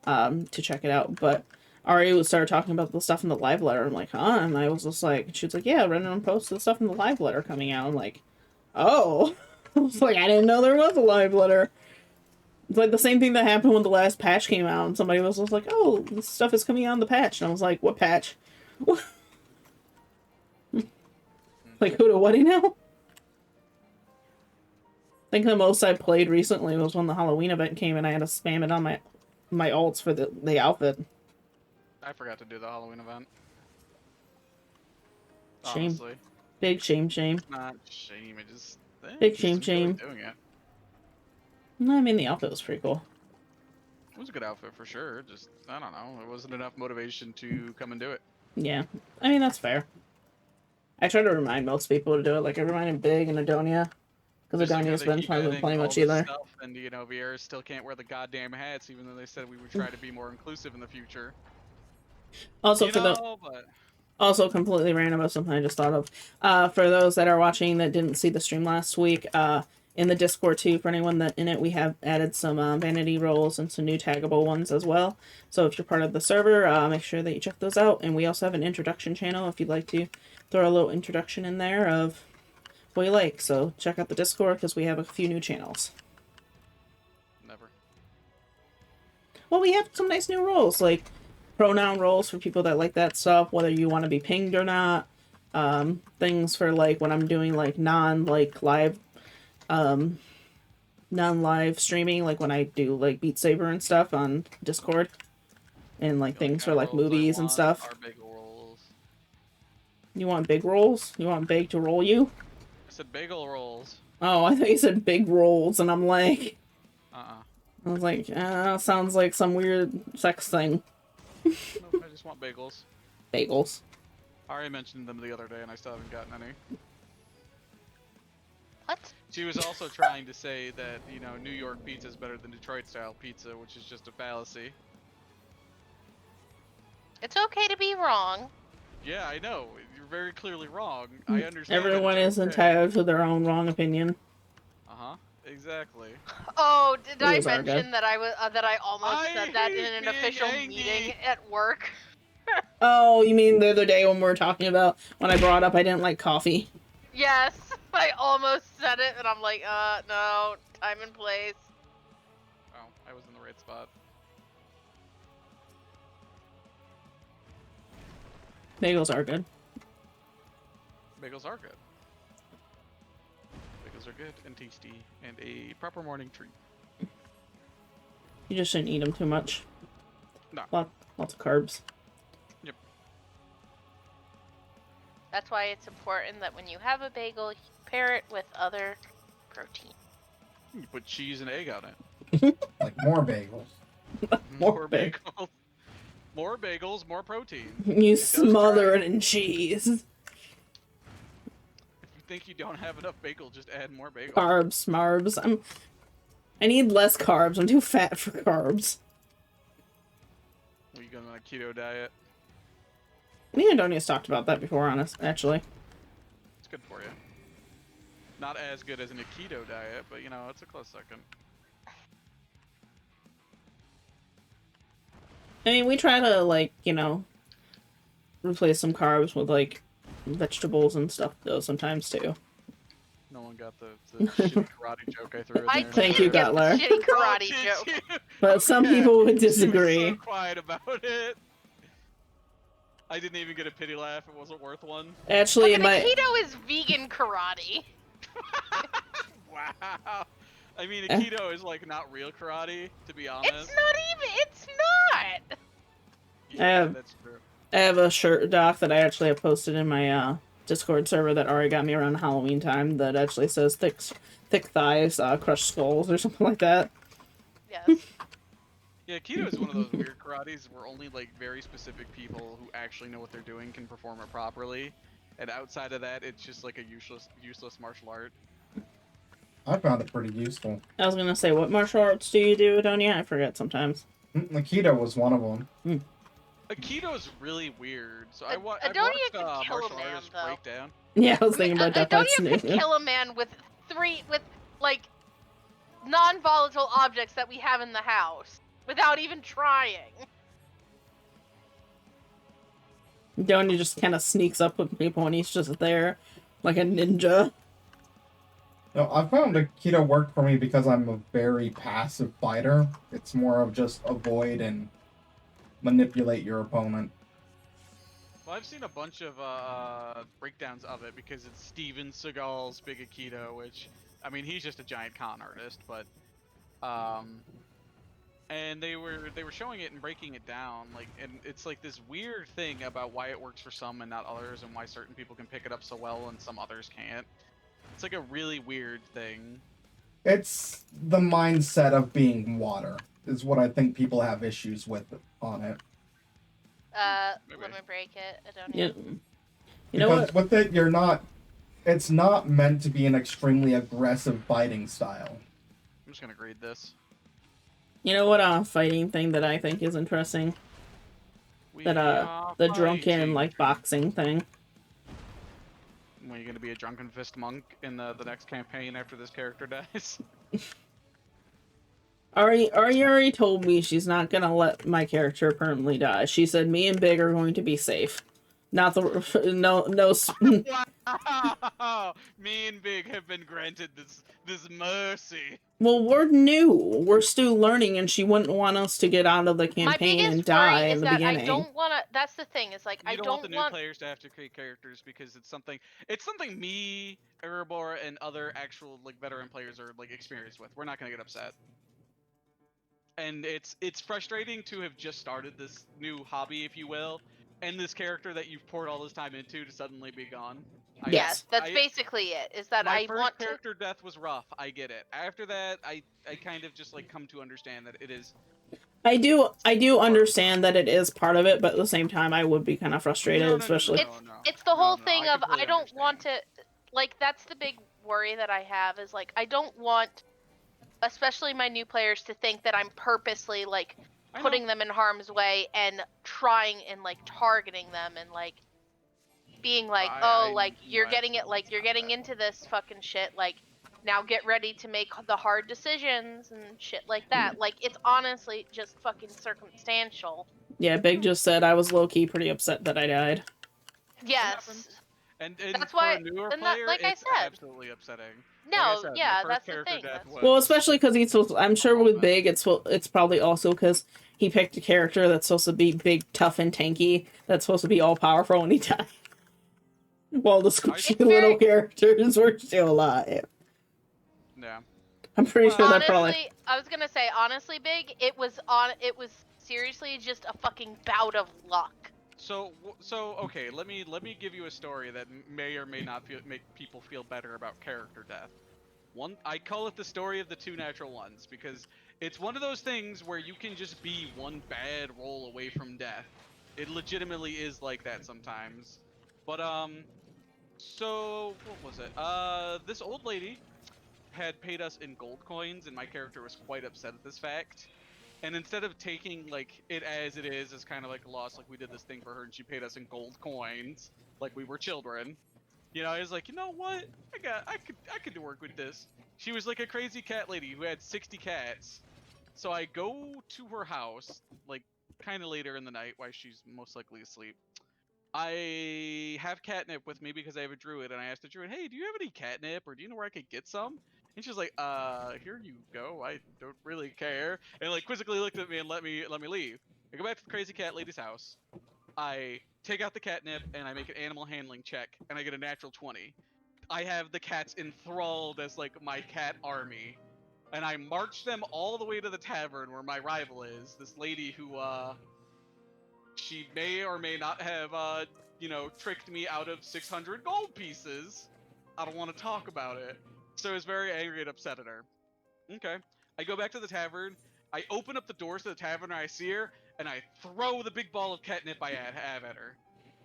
to check it out. But Ari started talking about the stuff in the live letter. I'm like, huh? And I was just like, she was like, yeah, random post the stuff in the live letter coming out. I'm like, oh. I was like, I didn't know there was a live letter. It's like the same thing that happened when the last patch came out, and somebody was just like, oh, this stuff is coming out in the patch. And I was like, what patch? Like, who to what now? I think the most I played recently was when the Halloween event came and I had to spam it on my alts for the outfit. I forgot to do the Halloween event. Shame. Honestly. Big shame. Not shame, it just... Big shame. Doing it. No, I mean, the outfit was pretty cool. It was a good outfit for sure, just, I don't know, it wasn't enough motivation to come and do it. Yeah. I mean, that's fair. I try to remind most people to do it. Like, I reminded Big and Adonia. Because Adonia's been playing much either. Stuff, and, you know, VRs still can't wear the goddamn hats, even though they said we would try to be more inclusive in the future. Also, also completely random, but something I just thought of. For those that are watching that didn't see the stream last week, in the Discord too, for anyone that in it, we have added some vanity roles and some new taggable ones as well. So if you're part of the server, make sure that you check those out. And we also have an introduction channel if you'd like to throw a little introduction in there of what you like. So check out the Discord because we have a few new channels. Never. Well, we have some nice new roles, like pronoun roles for people that like that stuff, whether you want to be pinged or not. Things for like when I'm doing like non-live streaming, like when I do like Beat Saber and stuff on Discord, and like things for like movies and stuff. Bagel rolls. You want big rolls? You want Big to roll you? I said bagel rolls. Oh, I thought you said big rolls, and I'm like, I was like, sounds like some weird sex thing. Nope, I just want bagels. Bagels. I already mentioned them the other day, and I still haven't gotten any. What? She was also trying to say that, you know, New York pizza is better than Detroit-style pizza, which is just a fallacy. It's okay to be wrong. Yeah, I know. You're very clearly wrong. I understand. Everyone is entitled to their own wrong opinion. Uh-huh. Exactly. Oh, did I It was mention that I was that I almost said that in an hate official being meeting angry. at work? Oh, you mean the other day when we were talking about when I brought up I didn't like coffee? Yes, I almost said it, and I'm like, no, time and place. Oh, I was in the right spot. Bagels are good. Bagels are good. Bagels are good and tasty and a proper morning treat. You just shouldn't eat them too much. No. Lots of carbs. Yep. That's why it's important that when you have a bagel, you pair it with other protein. You put cheese and egg on it. Like more bagels. More bagels. More bagels, more protein. You smother it in cheese. If you think you don't have enough bagel, just add more bagel. Carbs, marbs. I need less carbs. I'm too fat for carbs. Are you going on a keto diet? Me and Adonia's talked about that before, actually. It's good for you. Not as good as in a keto diet, but you know, it's a close second. I mean, we try to, like, you know, replace some carbs with, like, vegetables and stuff, though, sometimes, too. No one got the shitty karate joke I threw in there. Thank you, get the Gutler. shitty karate joke. But some people would disagree. She was so quiet about it. I didn't even get a pity laugh. It wasn't worth one. Actually, Okay, keto is vegan karate. Wow. I mean, a keto is like not real karate, to be honest. It's not even. It's not. Yeah, that's true. I have a shirt doc that I actually have posted in my Discord server that already got me around Halloween time that actually says thick thighs, crushed skulls, or something like that. Yes. Yeah, keto is one of those weird karates where only like very specific people who actually know what they're doing can perform it properly, and outside of that, it's just like a useless martial art. I found it pretty useful. I was gonna say, what martial arts do you do, Adonia? I forget sometimes. Aikido was one of them. Aikido is really weird. So I watched Adonia could kill martial a man, artists though. breakdown. Yeah, I was thinking about that. Adonia could kill a man with like non-volatile objects that we have in the house. without even trying. Adonia just kind of sneaks up with people and he's just there like a ninja. No, I found Aikido worked for me because I'm a very passive fighter. It's more of just avoid and manipulate your opponent. Well, I've seen a bunch of breakdowns of it because it's Steven Seagal's Big Aikido, which, I mean, he's just a giant con artist, but and they were showing it and breaking it down, like, and it's like this weird thing about why it works for some and not others, and why certain people can pick it up so well and some others can't. It's like a really weird thing. It's the mindset of being water, is what I think people have issues with on it. Maybe. Let me break it, Adonia. Yeah. You know Because what? with it, it's not meant to be an extremely aggressive fighting style. I'm just gonna grade this. You know what fighting thing that I think is interesting? The drunken, like, boxing thing. Are you gonna be a drunken fist monk in the next campaign after this character dies? Ari already told me she's not gonna let my character permanently die. She said me and Big are going to be safe. Not the no. Wow! Me and Big have been granted this mercy. Well, we're new. We're still learning, and she wouldn't want us to get out of the campaign and die in the beginning. I don't want to. That's the thing. Is like I don't want the new players to have to create characters because it's something me, Erebor, and other actual like veteran players are like experienced with. We're not gonna get upset. And it's frustrating to have just started this new hobby, if you will, and this character that you've poured all this time into to suddenly be gone. Yes, that's basically it. Is that my first character death was rough. I get it. After that, I kind of just like come to understand that it is. I do understand that it is part of it, but at the same time, I would be kind of frustrated, especially. It's the whole thing of I don't want to, like, that's the big worry that I have is like I don't want, especially my new players, to think that I'm purposely like putting them in harm's way and trying and like targeting them and like being like, you're getting it, like you're getting into this fucking shit, like now get ready to make the hard decisions and shit like that. Like it's honestly just fucking circumstantial. Yeah, Big just said I was low-key pretty upset that I died. Yes. And that's for why, a newer and player, like it's I said, absolutely upsetting. No, like yeah, that's the thing. Well, especially because he's supposed. I'm sure with Big, it's probably also because he picked a character that's supposed to be big, tough, and tanky. That's supposed to be all powerful, and he died. While the squishy little characters were still alive. Yeah. I'm pretty sure that honestly, probably. I was gonna say honestly, Big. It was seriously just a fucking bout of luck. So okay, let me give you a story that may or may not make people feel better about character death. I call it the story of the two natural ones because it's one of those things where you can just be one bad roll away from death. It legitimately is like that sometimes. But so what was it? This old lady had paid us in gold coins, and my character was quite upset at this fact. And instead of taking like it as it is, as kind of like a loss, like we did this thing for her and she paid us in gold coins, like we were children. You know, I was like, you know what? I could work with this. She was like a crazy cat lady who had 60 cats. So I go to her house, like kind of later in the night while she's most likely asleep. I have catnip with me because I have a druid, and I asked the druid, hey, do you have any catnip, or do you know where I could get some? And she's like, here you go. I don't really care. And like quizzically looked at me and let me leave. I go back to the crazy cat lady's house. I take out the catnip and I make an animal handling check, and I get a natural 20. I have the cats enthralled as like my cat army, and I march them all the way to the tavern where my rival is. This lady who she may or may not have tricked me out of 600 gold pieces. I don't want to talk about it. So I was very angry and upset at her. Okay. I go back to the tavern. I open up the doors to the tavern, and I see her, and I throw the big ball of catnip I have at her.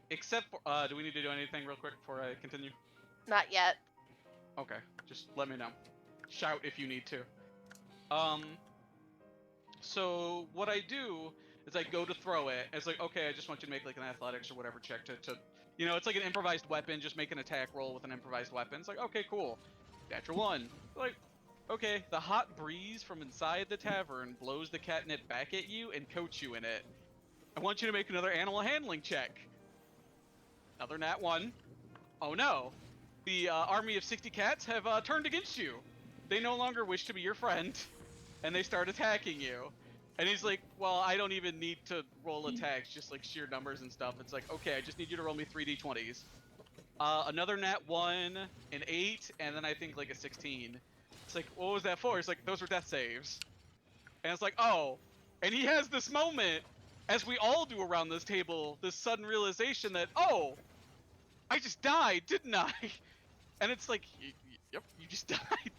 Except for, do we need to do anything real quick before I continue? Not yet. Okay. Just let me know. Shout if you need to. So what I do is I go to throw it. It's like, okay, I just want you to make like an athletics or whatever check to it's like an improvised weapon. Just make an attack roll with an improvised weapon. It's like, okay, cool. Natural 1. Like, okay, the hot breeze from inside the tavern blows the catnip back at you and coats you in it. I want you to make another animal handling check. Another nat 1. Oh no. The army of 60 cats have turned against you. They no longer wish to be your friend, and they start attacking you. And he's like, well, I don't even need to roll attacks, just like sheer numbers and stuff. It's like, okay, I just need you to roll me 3d20s. Another nat 1, an 8, and then I think like a 16. It's like, what was that for? It's like, those were death saves. And it's like, oh. And he has this moment, as we all do around this table, this sudden realization that, oh, I just died, didn't I? And it's like, yep, you just died.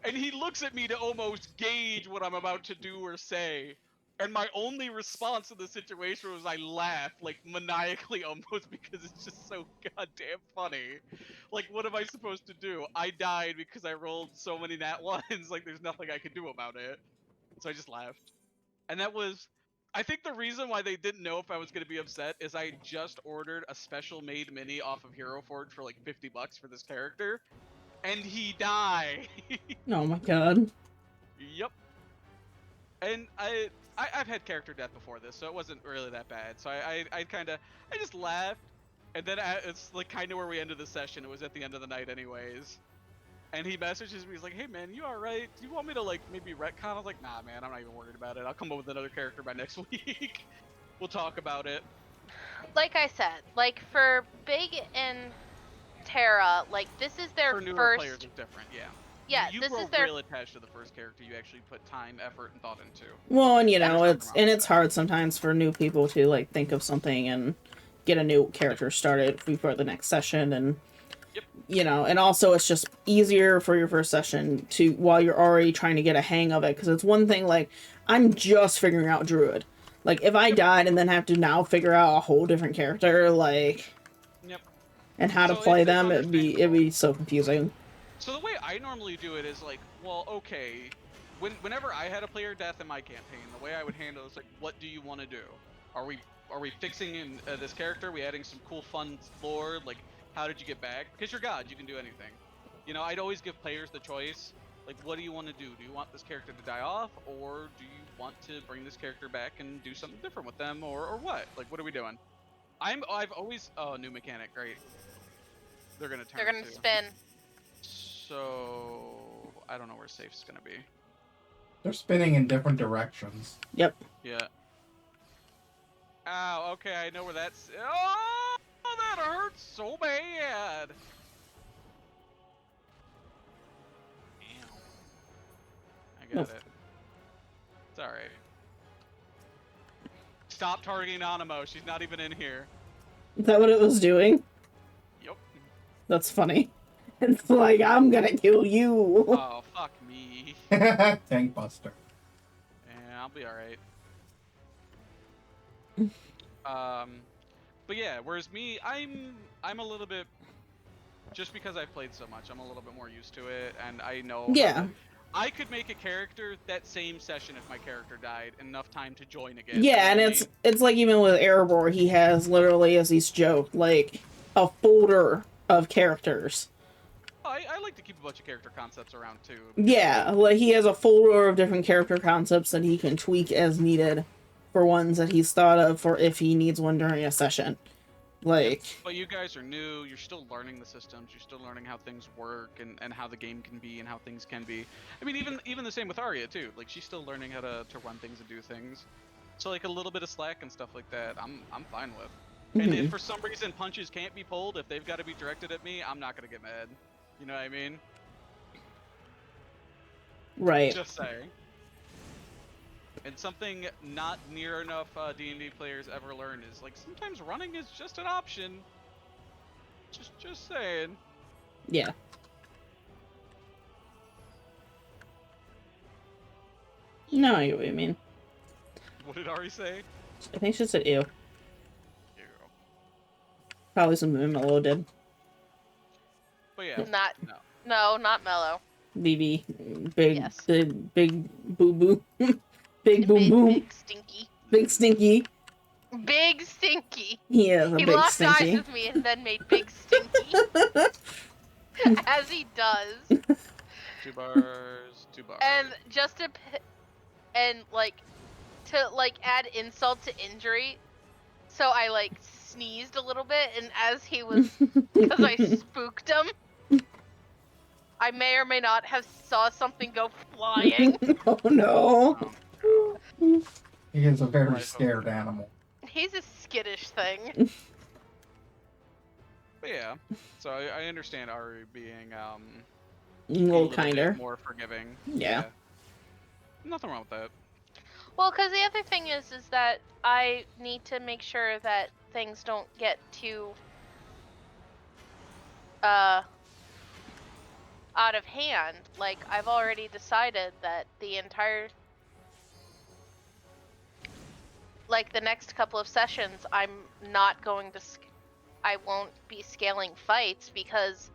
And he looks at me to almost gauge what I'm about to do or say. And my only response to the situation was I laugh, like maniacally almost, because it's just so goddamn funny. Like, what am I supposed to do? I died because I rolled so many nat 1s, like there's nothing I could do about it. So I just laughed. And that was, I think the reason why they didn't know if I was going to be upset is I just ordered a special made mini off of Hero Forge for like $50 for this character. And he died. Oh my god. Yep. And I've had character death before this, so it wasn't really that bad. So I just laughed, and then it's like kind of where we ended the session. It was at the end of the night, anyways. And he messages me. He's like, "Hey man, you all right? Do you want me to like maybe retcon?" I was like, "Nah, man, I'm not even worried about it. I'll come up with another character by next week. We'll talk about it." Like I said, like for Big and Terra, like this is their For newer first. players, it's different, yeah. Yeah, you this grow is their. real attached to the first character. You actually put time, effort, and thought into. Well, and you know, There's it's nothing wrong with that. hard sometimes for new people to like think of something and get a new character started before the next session, and Yep. you know, and also it's just easier for your first session to while you're already trying to get a hang of it, because it's one thing like I'm just figuring out Druid. Like if I died and then have to now figure out a whole different character, like, Yep. and how to So play it's them, it'd be so confusing. So the way I normally do it is like, well, okay, whenever I had a player death in my campaign, the way I would handle it is like, what do you want to do? Are we fixing in this character? Are we adding some cool fun lore? Like, how did you get back? Because you're God, you can do anything. You know, I'd always give players the choice. Like, what do you want to do? Do you want this character to die off, or do you want to bring this character back and do something different with them, or what? Like, what are we doing? I've always new mechanic, great. They're gonna turn. They're gonna spin. So I don't know where safe's gonna be. They're spinning in different directions. Yep. Yeah. Ow. Okay, I know where that's. Oh, that hurts so bad. Ow. I got it. It's all right. Stop targeting Animo. She's not even in here. Is that what it was doing? Yep. That's funny. It's like, I'm gonna kill you. Oh, fuck me. Tank Buster. Yeah, I'll be alright. But yeah, whereas me, I'm a little bit, just because I've played so much, I'm a little bit more used to it, and I know. Yeah. I could make a character that same session if my character died, enough time to join again. Yeah, and it's like even with Erebor, he has literally, as he's joked, like a folder of characters. I like to keep a bunch of character concepts around too. Yeah, like he has a folder of different character concepts that he can tweak as needed for ones that he's thought of for if he needs one during a session. Like, but you guys are new, you're still learning the systems, you're still learning how things work and how the game can be and how things can be. I mean, even the same with Arya too. Like, she's still learning how to run things and do things. So like a little bit of slack and stuff like that, I'm fine with. And if for some reason punches can't be pulled, if they've got to be directed at me, I'm not gonna get mad. You know what I mean? right. Just saying. And something not near enough D&D players ever learn is, like, sometimes running is just an option. Just saying. Yeah. No, I get what you mean. What did Ari say? I think she said ew. Ew. Probably something Mellow did. But yeah. Not Mellow. BB. Big, Yes. big boo boo. Big boom boom. Big stinky. Big stinky. Big stinky. He is a He big locked stinky. eyes with me and then made big stinky. As he does. 2 bars, 2 bars. And just to add insult to injury, so I like sneezed a little bit, and as he was, because I spooked him, I may or may not have saw something go flying. Oh no. Oh, no. He is a very Life of scared a- animal. He's a skittish thing. But yeah, so I understand Ari being A a little little kinder. bit more forgiving. Yeah. Nothing wrong with that. Well, because the other thing is that I need to make sure that things don't get too out of hand. Like, I've already decided that the entire, like, the next couple of sessions, I'm not going to, I won't be scaling fights because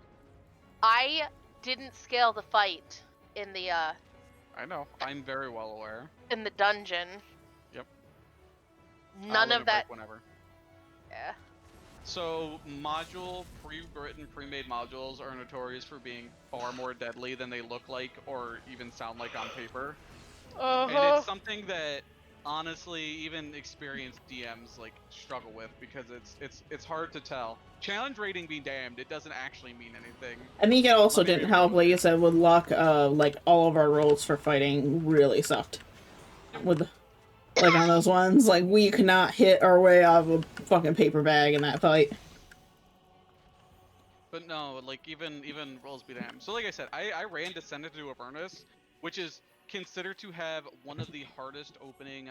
I didn't scale the fight in the I know. I'm very well aware. in the dungeon. Yep. None Limit of that. break whenever. Yeah. So pre-written, pre-made modules are notorious for being far more deadly than they look like or even sound like on paper. And it's something that honestly even experienced DMs like struggle with because it's hard to tell. Challenge rating be damned, it doesn't actually mean anything. I think it also Let me didn't be help, real. like I said, with luck, like all of our rolls for fighting really sucked. With like on those ones, like we could not hit our way out of a fucking paper bag in that fight. But no, like even rolls be damned. So like I said, I ran Descendant to Avernus, which is considered to have one of the hardest opening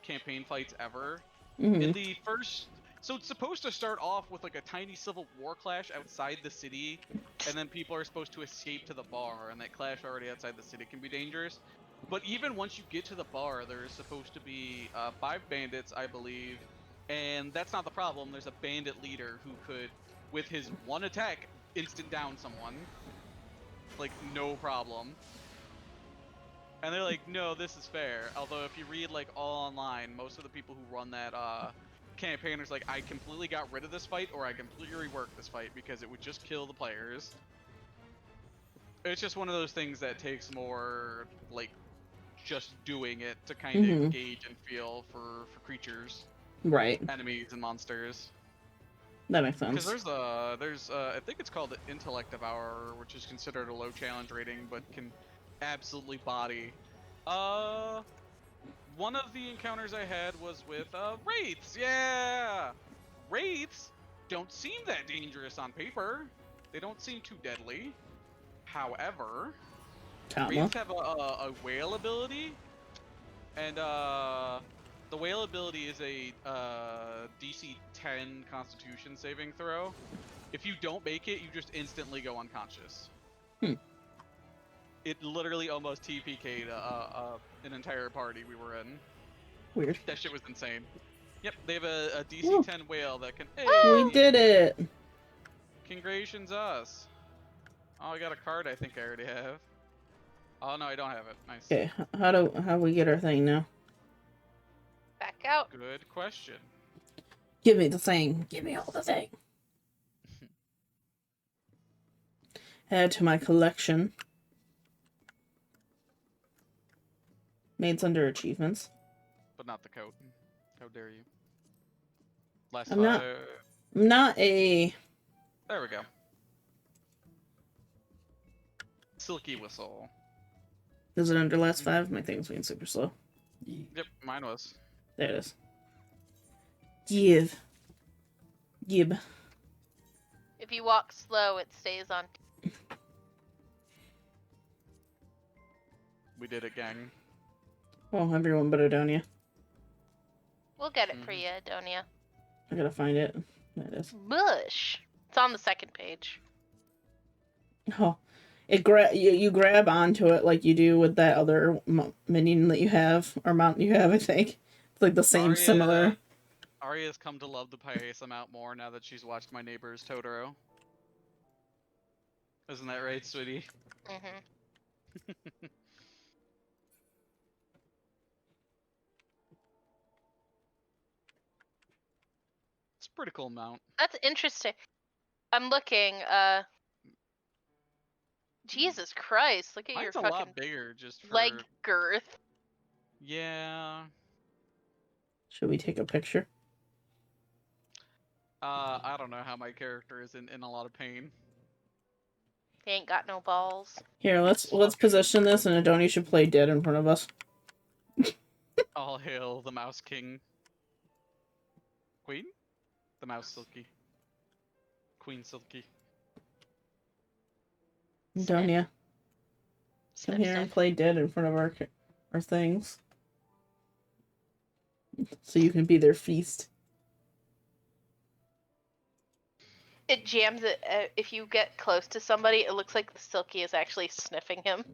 campaign fights ever. In the first, so it's supposed to start off with like a tiny civil war clash outside the city, and then people are supposed to escape to the bar, and that clash already outside the city can be dangerous. But even once you get to the bar, there's supposed to be 5 bandits, I believe, and that's not the problem. There's a bandit leader who could, with his one attack, instant down someone, like no problem. And they're like, no, this is fair. Although if you read like all online, most of the people who run that campaign is like, I completely got rid of this fight, or I completely reworked this fight because it would just kill the players. It's just one of those things that takes more like just doing it to kind of gauge and feel for creatures, Right. enemies, and monsters. That makes sense. Because there's I think it's called the Intellect Devourer, which is considered a low challenge rating, but can absolutely body. One of the encounters I had was with wraiths. Yeah, wraiths don't seem that dangerous on paper. They don't seem too deadly. However, wraiths have a whale ability, and the whale ability is a DC 10 Constitution saving throw. If you don't make it, you just instantly go unconscious. It literally almost TPK'd an entire party we were in. Weird. That shit was insane. Yep, they have a DC 10 whale that can. Hey, we did it! Congratulations, us. Oh, I got a card. I think I already have. Oh no, I don't have it. Nice. Okay, how do we get our thing now? Back out. Good question. Give me the thing. Give me all the thing. Add to my collection. Maids under achievements. But not the coat. How dare you? Last I'm not a... There we go. Silky whistle. Is it under last 5? My thing's being super slow. Yep, mine was. There it is. Give. Gib. If you walk slow, it stays on. We did it, gang. Oh, everyone but Adonia. We'll get it for you, Adonia. I gotta find it. There it is. Bush. It's on the second page. Oh. You grab onto it like you do with that other minion that you have, or mount you have, I think. It's like the same, similar. Arya's come to love the Paisa mount more now that she's watched My Neighbor's Totoro. Isn't that right, sweetie? Mm-hmm. It's a pretty cool mount. That's interesting. I'm looking. Jesus Christ! Look at Mine's your a fucking lot bigger, just for... leg girth. Yeah. Should we take a picture? I don't know how my character is in a lot of pain. He ain't got no balls. Here, let's position this, and Adonia should play dead in front of us. All hail the Mouse King. Queen? The Mouse Silky. Queen Silky. Adonia, come here and play dead in front of our things, so you can be their feast. It jams it. If you get close to somebody, it looks like the Silky is actually sniffing him.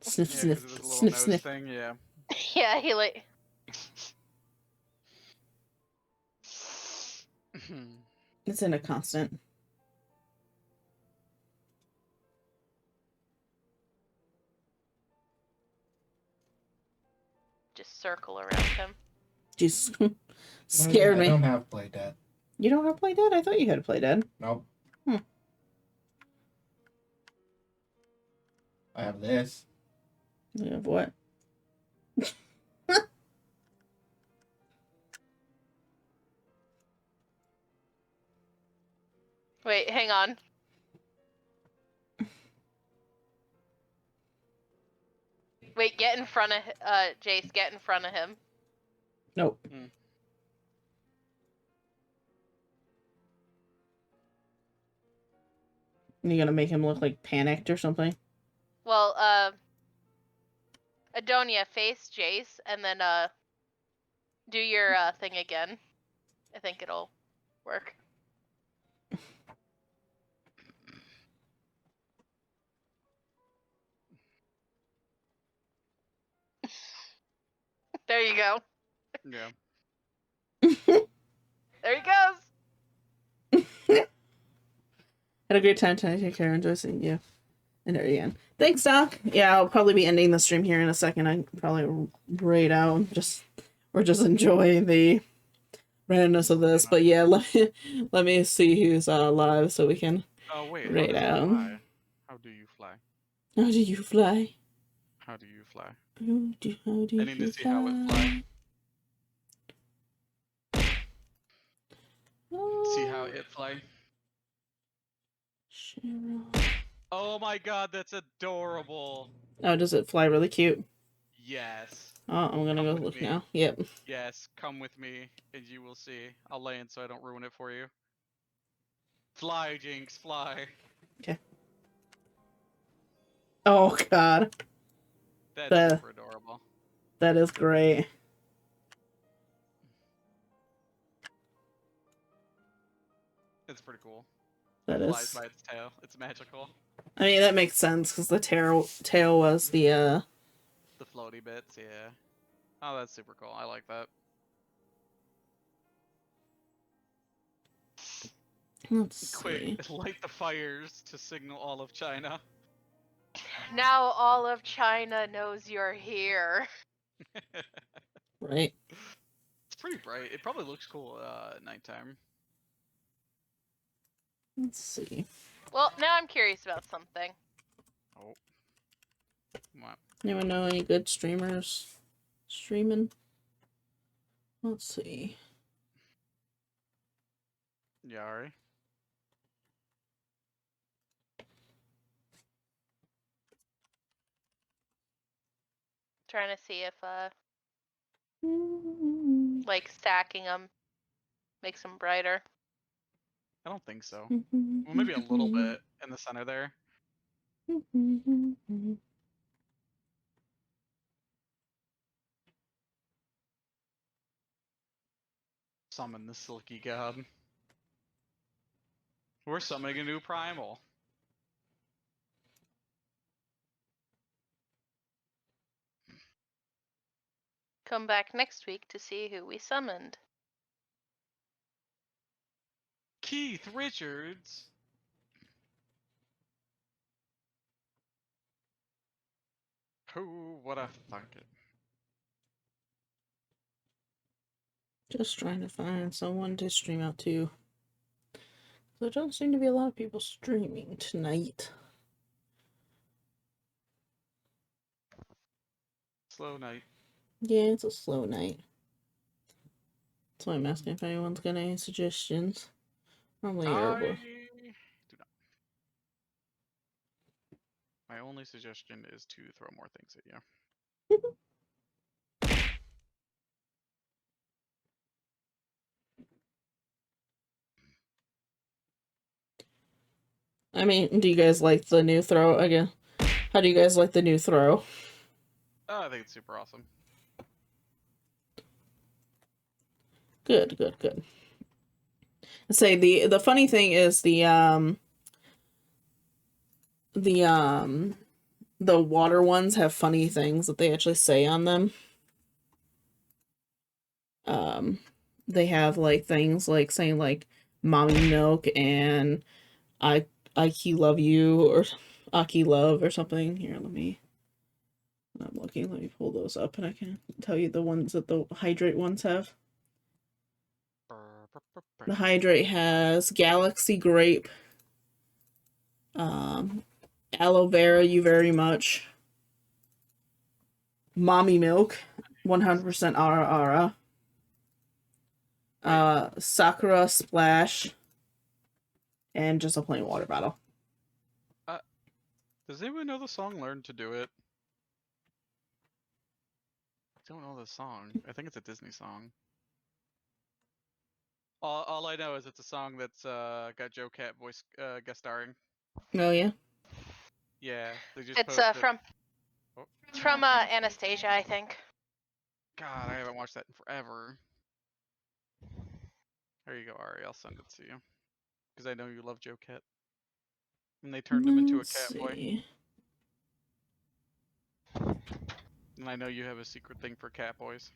Sniff, Yeah, sniff, because of his little sniff, nose sniff. thing, yeah. Yeah, he like. It's in a constant. Just circle around him. Jesus, scared I me. don't have play dead. You don't have play dead? I thought you had play dead. Nope. Hmm. I have this. You have what? Wait, hang on. Wait, get in front of Jace. Get in front of him. Nope. You gonna make him look like panicked or something? Well, Adonia, face Jace, and then do your thing again. I think it'll work. There you go. Yeah. There he goes. Had a great time tonight. Take care. Enjoy seeing you. And there you go. Thanks, Doc. Yeah, I'll probably be ending the stream here in a second. I probably raid out. We're just enjoying the randomness of this. But yeah, let me see who's live so we can wait. raid out. How do you fly? How do you fly? How do you fly? How do I need to see how it fly. See how it fly. Cheryl. Oh my god, that's adorable. Oh, does it fly really cute? Yes. Oh, I'm gonna go look now. Yep. Yes, come with me, and you will see. I'll land so I don't ruin it for you. Fly, Jinx, fly. Okay. Oh god. That's super adorable. That is great. It's pretty cool. That It flies is. by its tail. It's magical. I mean, that makes sense because the tail was the The floaty bits, yeah. Oh, that's super cool. I like that. Let's Quick, see. light the fires to signal all of China. Now all of China knows you're here. Right. It's pretty bright. It probably looks cool at nighttime. Let's see. Well, now I'm curious about something. Oh. What? Anyone know any good streamers streaming? Let's see. Yari? Trying to see if like stacking them makes them brighter. I don't think so. Well, maybe a little bit in the center there. Summon the Silky God. We're summoning a new primal. Come back next week to see who we summoned. Keith Richards. Who would have thunk it? Just trying to find someone to stream out to. There don't seem to be a lot of people streaming tonight. Slow night. Yeah, it's a slow night. That's why I'm asking if anyone's got any suggestions. Probably I are. do not. My only suggestion is to throw more things at you. I mean, do you guys like the new throw again? How do you guys like the new throw? Oh, I think it's super awesome. Good, good, good. Say the funny thing is the water ones have funny things that they actually say on them. They have like things like saying like mommy milk and Ike love you or Aki love or something. Here, I'm looking, let me pull those up and I can tell you the ones that the hydrate ones have. The hydrate has Galaxy Grape, Aloe Vera You Very Much, Mommy Milk, 100% Ara Ara, Sakura Splash, and just a plain water bottle. Does anyone know the song Learn to Do It? I don't know the song. I think it's a Disney song. All I know is it's a song that's got Joe Cat voice guest starring. Oh yeah? Yeah, they just It's posted... from Anastasia, I think. God, I haven't watched that in forever. There you go, Ari. I'll send it to you. Because I know you love Joe Cat. And they turned him into a cat boy. And I know you have a secret thing for cat boys.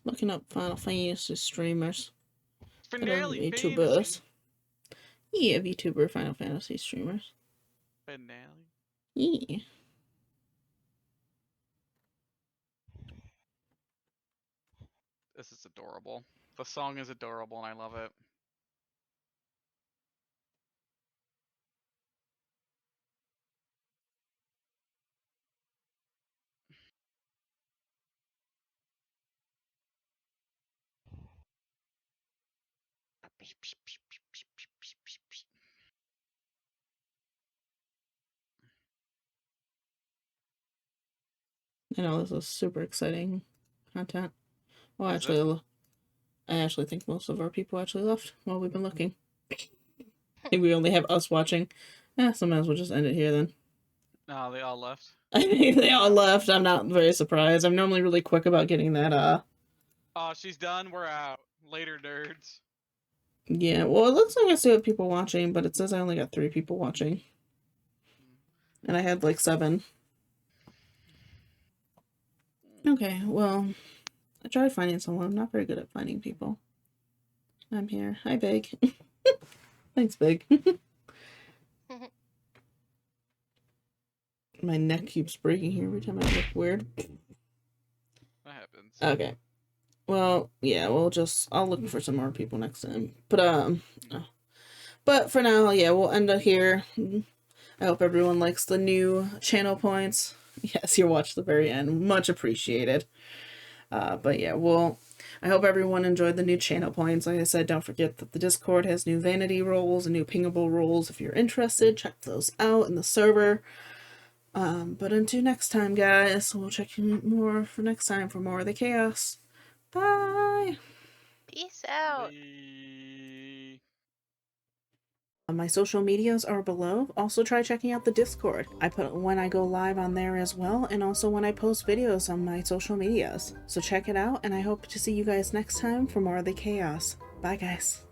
Looking up Final Fantasy streamers. Finale VTubers. Yeah, VTuber Final Fantasy streamers. Finale. Yeah. This is adorable. The song is adorable and I love it. I know this is super exciting content. Well, Is actually, I actually think most of our people actually left while we've been looking. I think we only have us watching. Sometimes we'll just end it here then. No, they all left. I think they all left. I'm not very surprised. I'm normally really quick about getting that, Oh, she's done. We're out. Later, nerds. Yeah, well, it looks like I still have people watching, but it says I only got 3 people watching. And I had like 7. Okay, well, I tried finding someone. I'm not very good at finding people. I'm here. Hi, Big. Thanks, Big. My neck keeps breaking here every time I look weird. That happens. Okay. Well, yeah, I'll look for some more people next time. But for now, yeah, we'll end it here. I hope everyone likes the new channel points. Yes, you watched the very end. Much appreciated. But yeah, I hope everyone enjoyed the new channel points. Like I said, don't forget that the Discord has new vanity roles and new pingable roles. If you're interested, check those out in the server. But until next time, guys, we'll check in more for next time for more of the chaos. Bye! Peace out. Bye. My social medias are below. Also try checking out the Discord. I put when I go live on there as well, and also when I post videos on my social medias. So check it out, and I hope to see you guys next time for more of the chaos. Bye, guys.